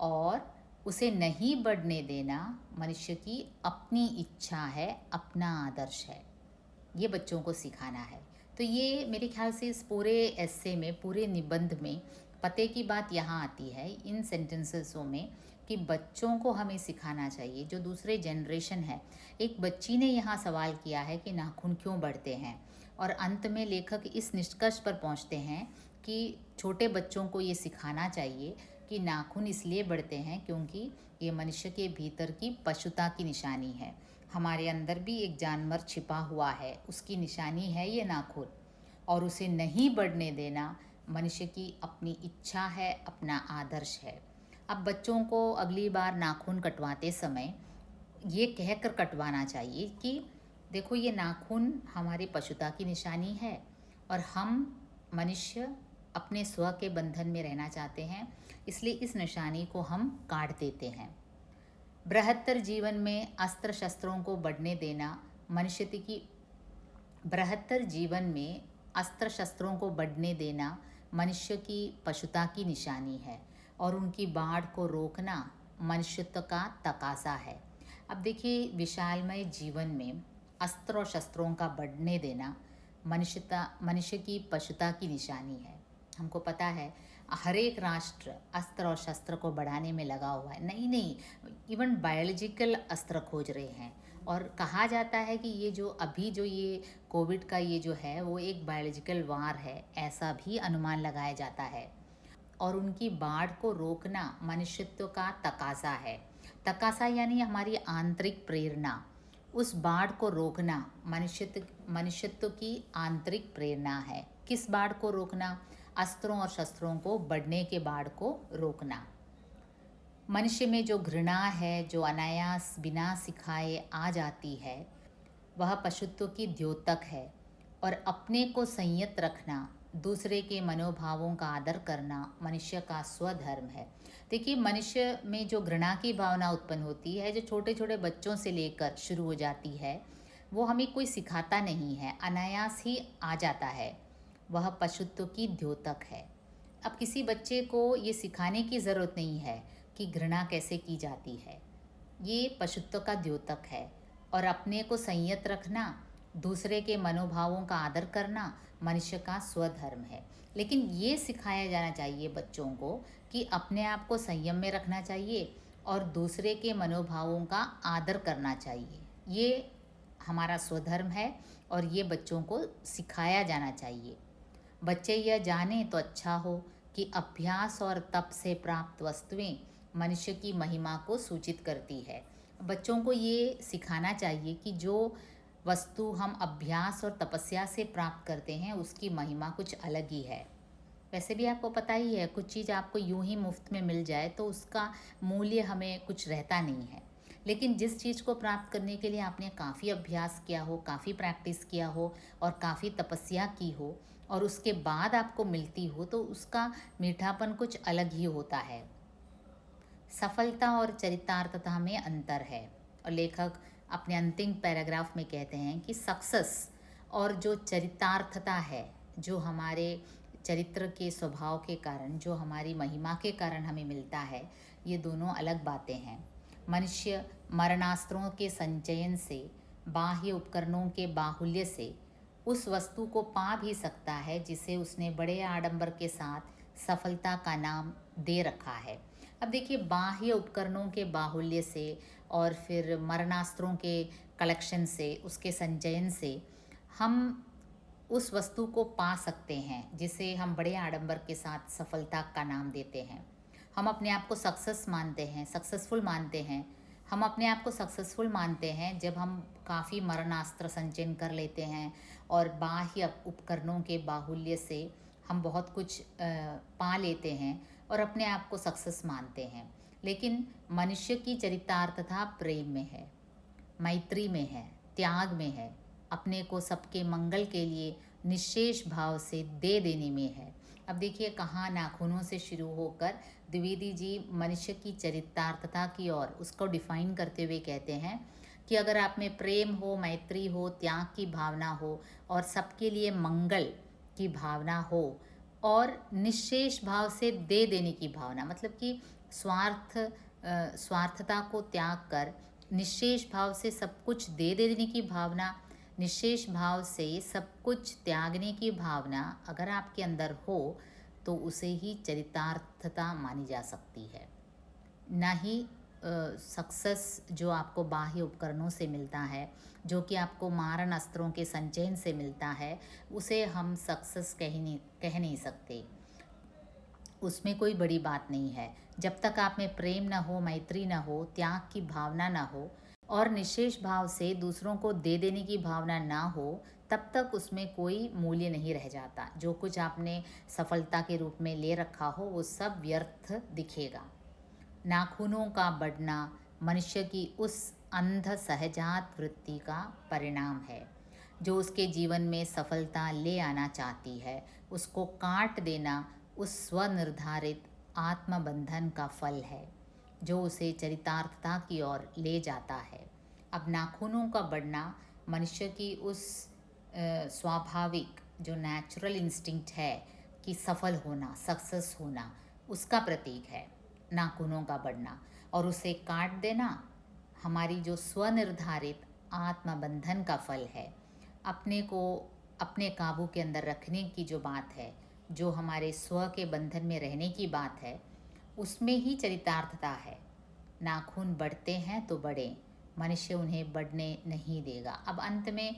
और उसे नहीं बढ़ने देना मनुष्य की अपनी इच्छा है, अपना आदर्श है। ये बच्चों को सिखाना है। तो ये मेरे ख्याल से इस पूरे एस्से में, पूरे निबंध में पते की बात यहाँ आती है, इन सेंटेंसेसों में, कि बच्चों को हमें सिखाना चाहिए, जो दूसरे जनरेशन है। एक बच्ची ने यहाँ सवाल किया है कि नाखून क्यों बढ़ते हैं, और अंत में लेखक इस निष्कर्ष पर पहुँचते हैं कि छोटे बच्चों को ये सिखाना चाहिए कि नाखून इसलिए बढ़ते हैं क्योंकि ये मनुष्य के भीतर की पशुता की निशानी है। हमारे अंदर भी एक जानवर छिपा हुआ है, उसकी निशानी है ये नाखून, और उसे नहीं बढ़ने देना मनुष्य की अपनी इच्छा है, अपना आदर्श है। अब बच्चों को अगली बार नाखून कटवाते समय ये कहकर कटवाना चाहिए कि देखो, ये नाखून हमारी पशुता की निशानी है और हम मनुष्य अपने स्व के बंधन में रहना चाहते हैं, इसलिए इस निशानी को हम काट देते हैं। बृहत्तर जीवन में अस्त्र शस्त्रों को बढ़ने देना मनुष्य की पशुता की निशानी है और उनकी बाढ़ को रोकना मनुष्यत्व का तकाजा है। अब देखिए, विशालमय जीवन में अस्त्र और शस्त्रों का बढ़ने देना मनुष्य की पशुता की निशानी है। हमको पता है, हर एक राष्ट्र अस्त्र और शस्त्र को बढ़ाने में लगा हुआ है। नहीं नहीं, इवन बायोलॉजिकल अस्त्र खोज रहे हैं। और कहा जाता है कि ये जो अभी जो ये कोविड का ये जो है वो एक बायोलॉजिकल वार है, ऐसा भी अनुमान लगाया जाता है। और उनकी बाढ़ को रोकना मनुष्यत्व का तकाजा है। तकाजा यानी हमारी आंतरिक प्रेरणा। उस बाढ़ को रोकना मनुष्यत्व की आंतरिक प्रेरणा है। किस बाढ़ को रोकना? अस्त्रों और शस्त्रों को बढ़ने के बाढ़ को रोकना। मनुष्य में जो घृणा है, जो अनायास बिना सिखाए आ जाती है, वह पशुत्व की द्योतक है। और अपने को संयत रखना, दूसरे के मनोभावों का आदर करना मनुष्य का स्वधर्म है। देखिए, मनुष्य में जो घृणा की भावना उत्पन्न होती है, जो छोटे छोटे बच्चों से लेकर शुरू हो जाती है, वो हमें कोई सिखाता नहीं है, अनायास ही आ जाता है। वह पशुत्व की द्योतक है। अब किसी बच्चे को ये सिखाने की ज़रूरत नहीं है कि घृणा कैसे की जाती है। ये पशुत्व का द्योतक है। और अपने को संयत रखना, दूसरे के मनोभावों का आदर करना मनुष्य का स्वधर्म है। लेकिन ये सिखाया जाना चाहिए बच्चों को कि अपने आप को संयम में रखना चाहिए और दूसरे के मनोभावों का आदर करना चाहिए। ये हमारा स्वधर्म है और ये बच्चों को सिखाया जाना चाहिए। बच्चे यह जाने तो अच्छा हो कि अभ्यास और तप से प्राप्त वस्तुएं मनुष्य की महिमा को सूचित करती है। बच्चों को ये सिखाना चाहिए कि जो वस्तु हम अभ्यास और तपस्या से प्राप्त करते हैं उसकी महिमा कुछ अलग ही है। वैसे भी आपको पता ही है, कुछ चीज़ आपको यूं ही मुफ्त में मिल जाए तो उसका मूल्य हमें कुछ रहता नहीं है। लेकिन जिस चीज़ को प्राप्त करने के लिए आपने काफ़ी अभ्यास किया हो, काफ़ी प्रैक्टिस किया हो और काफ़ी तपस्या की हो और उसके बाद आपको मिलती हो, तो उसका मीठापन कुछ अलग ही होता है। सफलता और चरितार्थता में अंतर है। और लेखक अपने अंतिम पैराग्राफ में कहते हैं कि सक्सेस और जो चरितार्थता है, जो हमारे चरित्र के स्वभाव के कारण, जो हमारी महिमा के कारण हमें मिलता है, ये दोनों अलग बातें हैं। मनुष्य मरणास्त्रों के संचयन से, बाह्य उपकरणों के बाहुल्य से उस वस्तु को पा भी सकता है जिसे उसने बड़े आडंबर के साथ सफलता का नाम दे रखा है। अब देखिए, बाह्य उपकरणों के बाहुल्य से और फिर मरणास्त्रों के कलेक्शन से, उसके संचयन से हम उस वस्तु को पा सकते हैं जिसे हम बड़े आडंबर के साथ सफलता का नाम देते हैं। हम अपने आप को सक्सेस मानते हैं, सक्सेसफुल मानते हैं। हम अपने आप को सक्सेसफुल मानते हैं जब हम काफ़ी मरणास्त्र संचयन कर लेते हैं और बाह्य उपकरणों के बाहुल्य से हम बहुत कुछ पा लेते हैं और अपने आप को सक्सेस मानते हैं। लेकिन मनुष्य की चरितार्थता प्रेम में है, मैत्री में है, त्याग में है, अपने को सबके मंगल के लिए निश्शेष भाव से दे देने में है। अब देखिए, कहाँ नाखूनों से शुरू होकर द्विवेदी जी मनुष्य की चरितार्थता की ओर उसको डिफाइन करते हुए कहते हैं कि अगर आप में प्रेम हो, मैत्री हो, त्याग की भावना हो और सबके लिए मंगल की भावना हो और निश्शेष भाव से दे देने की भावना, मतलब कि स्वार्थता को त्याग कर निश्शेष भाव से सब कुछ दे देने की भावना, निश्शेष भाव से सब कुछ त्यागने की भावना अगर आपके अंदर हो तो उसे ही चरितार्थता मानी जा सकती है। ना ही सक्सेस जो आपको बाह्य उपकरणों से मिलता है, जो कि आपको मारण अस्त्रों के संचयन से मिलता है, उसे हम सक्सेस कह नहीं सकते। उसमें कोई बड़ी बात नहीं है। जब तक आप में प्रेम ना हो, मैत्री ना हो, त्याग की भावना ना हो और निश्शेष भाव से दूसरों को दे देने की भावना ना हो, तब तक उसमें कोई मूल्य नहीं रह जाता। जो कुछ आपने सफलता के रूप में ले रखा हो वो सब व्यर्थ दिखेगा। नाखूनों का बढ़ना मनुष्य की उस अंध सहजात वृत्ति का परिणाम है जो उसके जीवन में सफलता ले आना चाहती है। उसको काट देना उस स्वनिर्धारित आत्मबंधन का फल है जो उसे चरितार्थता की ओर ले जाता है। अब नाखूनों का बढ़ना मनुष्य की उस स्वाभाविक जो नेचुरल इंस्टिंक्ट है कि सफल होना, सक्सेस होना, उसका प्रतीक है नाखूनों का बढ़ना। और उसे काट देना हमारी जो स्वनिर्धारित आत्मबंधन का फल है। अपने को अपने काबू के अंदर रखने की जो बात है जो हमारे स्व के बंधन में रहने की बात है, उसमें ही चरितार्थता है। नाखून बढ़ते हैं तो बढ़े, मनुष्य उन्हें बढ़ने नहीं देगा। अब अंत में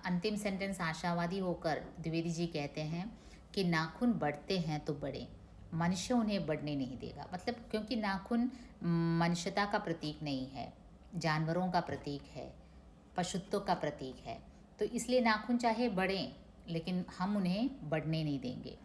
अंतिम सेंटेंस आशावादी होकर द्विवेदी जी कहते हैं कि नाखून बढ़ते हैं तो बढ़े, मनुष्य उन्हें बढ़ने नहीं देगा। मतलब क्योंकि नाखून मनुष्यता का प्रतीक नहीं है, जानवरों का प्रतीक है, पशुत्व का प्रतीक है, तो इसलिए नाखून चाहे बढ़ें लेकिन हम उन्हें बढ़ने नहीं देंगे।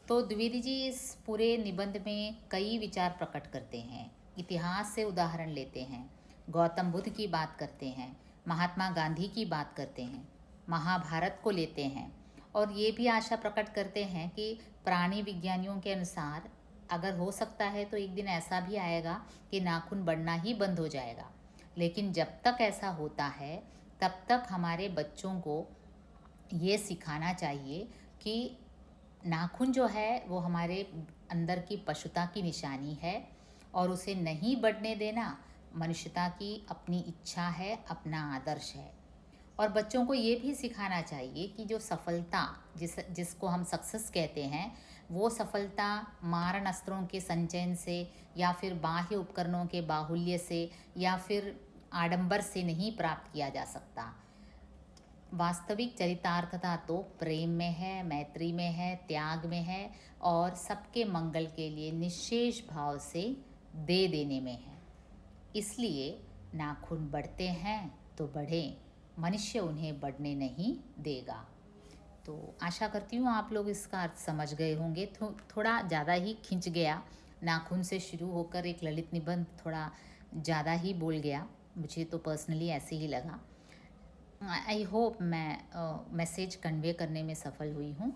तो द्विवेदी जी इस पूरे निबंध में कई विचार प्रकट करते हैं, इतिहास से उदाहरण लेते हैं, गौतम बुद्ध की बात करते हैं, महात्मा गांधी की बात करते हैं, महाभारत को लेते हैं, और ये भी आशा प्रकट करते हैं कि प्राणी विज्ञानियों के अनुसार अगर हो सकता है तो एक दिन ऐसा भी आएगा कि नाखून बढ़ना ही बंद हो जाएगा। लेकिन जब तक ऐसा होता है तब तक हमारे बच्चों को ये सिखाना चाहिए कि नाखून जो है वो हमारे अंदर की पशुता की निशानी है और उसे नहीं बढ़ने देना मनुष्यता की अपनी इच्छा है, अपना आदर्श है। और बच्चों को ये भी सिखाना चाहिए कि जो सफलता जिसको हम सक्सेस कहते हैं, वो सफलता मारण अस्त्रों के संचयन से या फिर बाह्य उपकरणों के बाहुल्य से या फिर आडंबर से नहीं प्राप्त किया जा सकता। वास्तविक चरितार्थता तो प्रेम में है, मैत्री में है, त्याग में है और सबके मंगल के लिए निःशेष भाव से दे देने में है। इसलिए नाखून बढ़ते हैं तो बढ़ें, मनुष्य उन्हें बढ़ने नहीं देगा। तो आशा करती हूँ आप लोग इसका अर्थ समझ गए होंगे। थोड़ा ज़्यादा ही खिंच गया, नाखून से शुरू होकर एक ललित निबंध थोड़ा ज़्यादा ही बोल गया, मुझे तो पर्सनली ऐसे ही लगा। आई होप मैं मैसेज कन्वे करने में सफल हुई हूँ।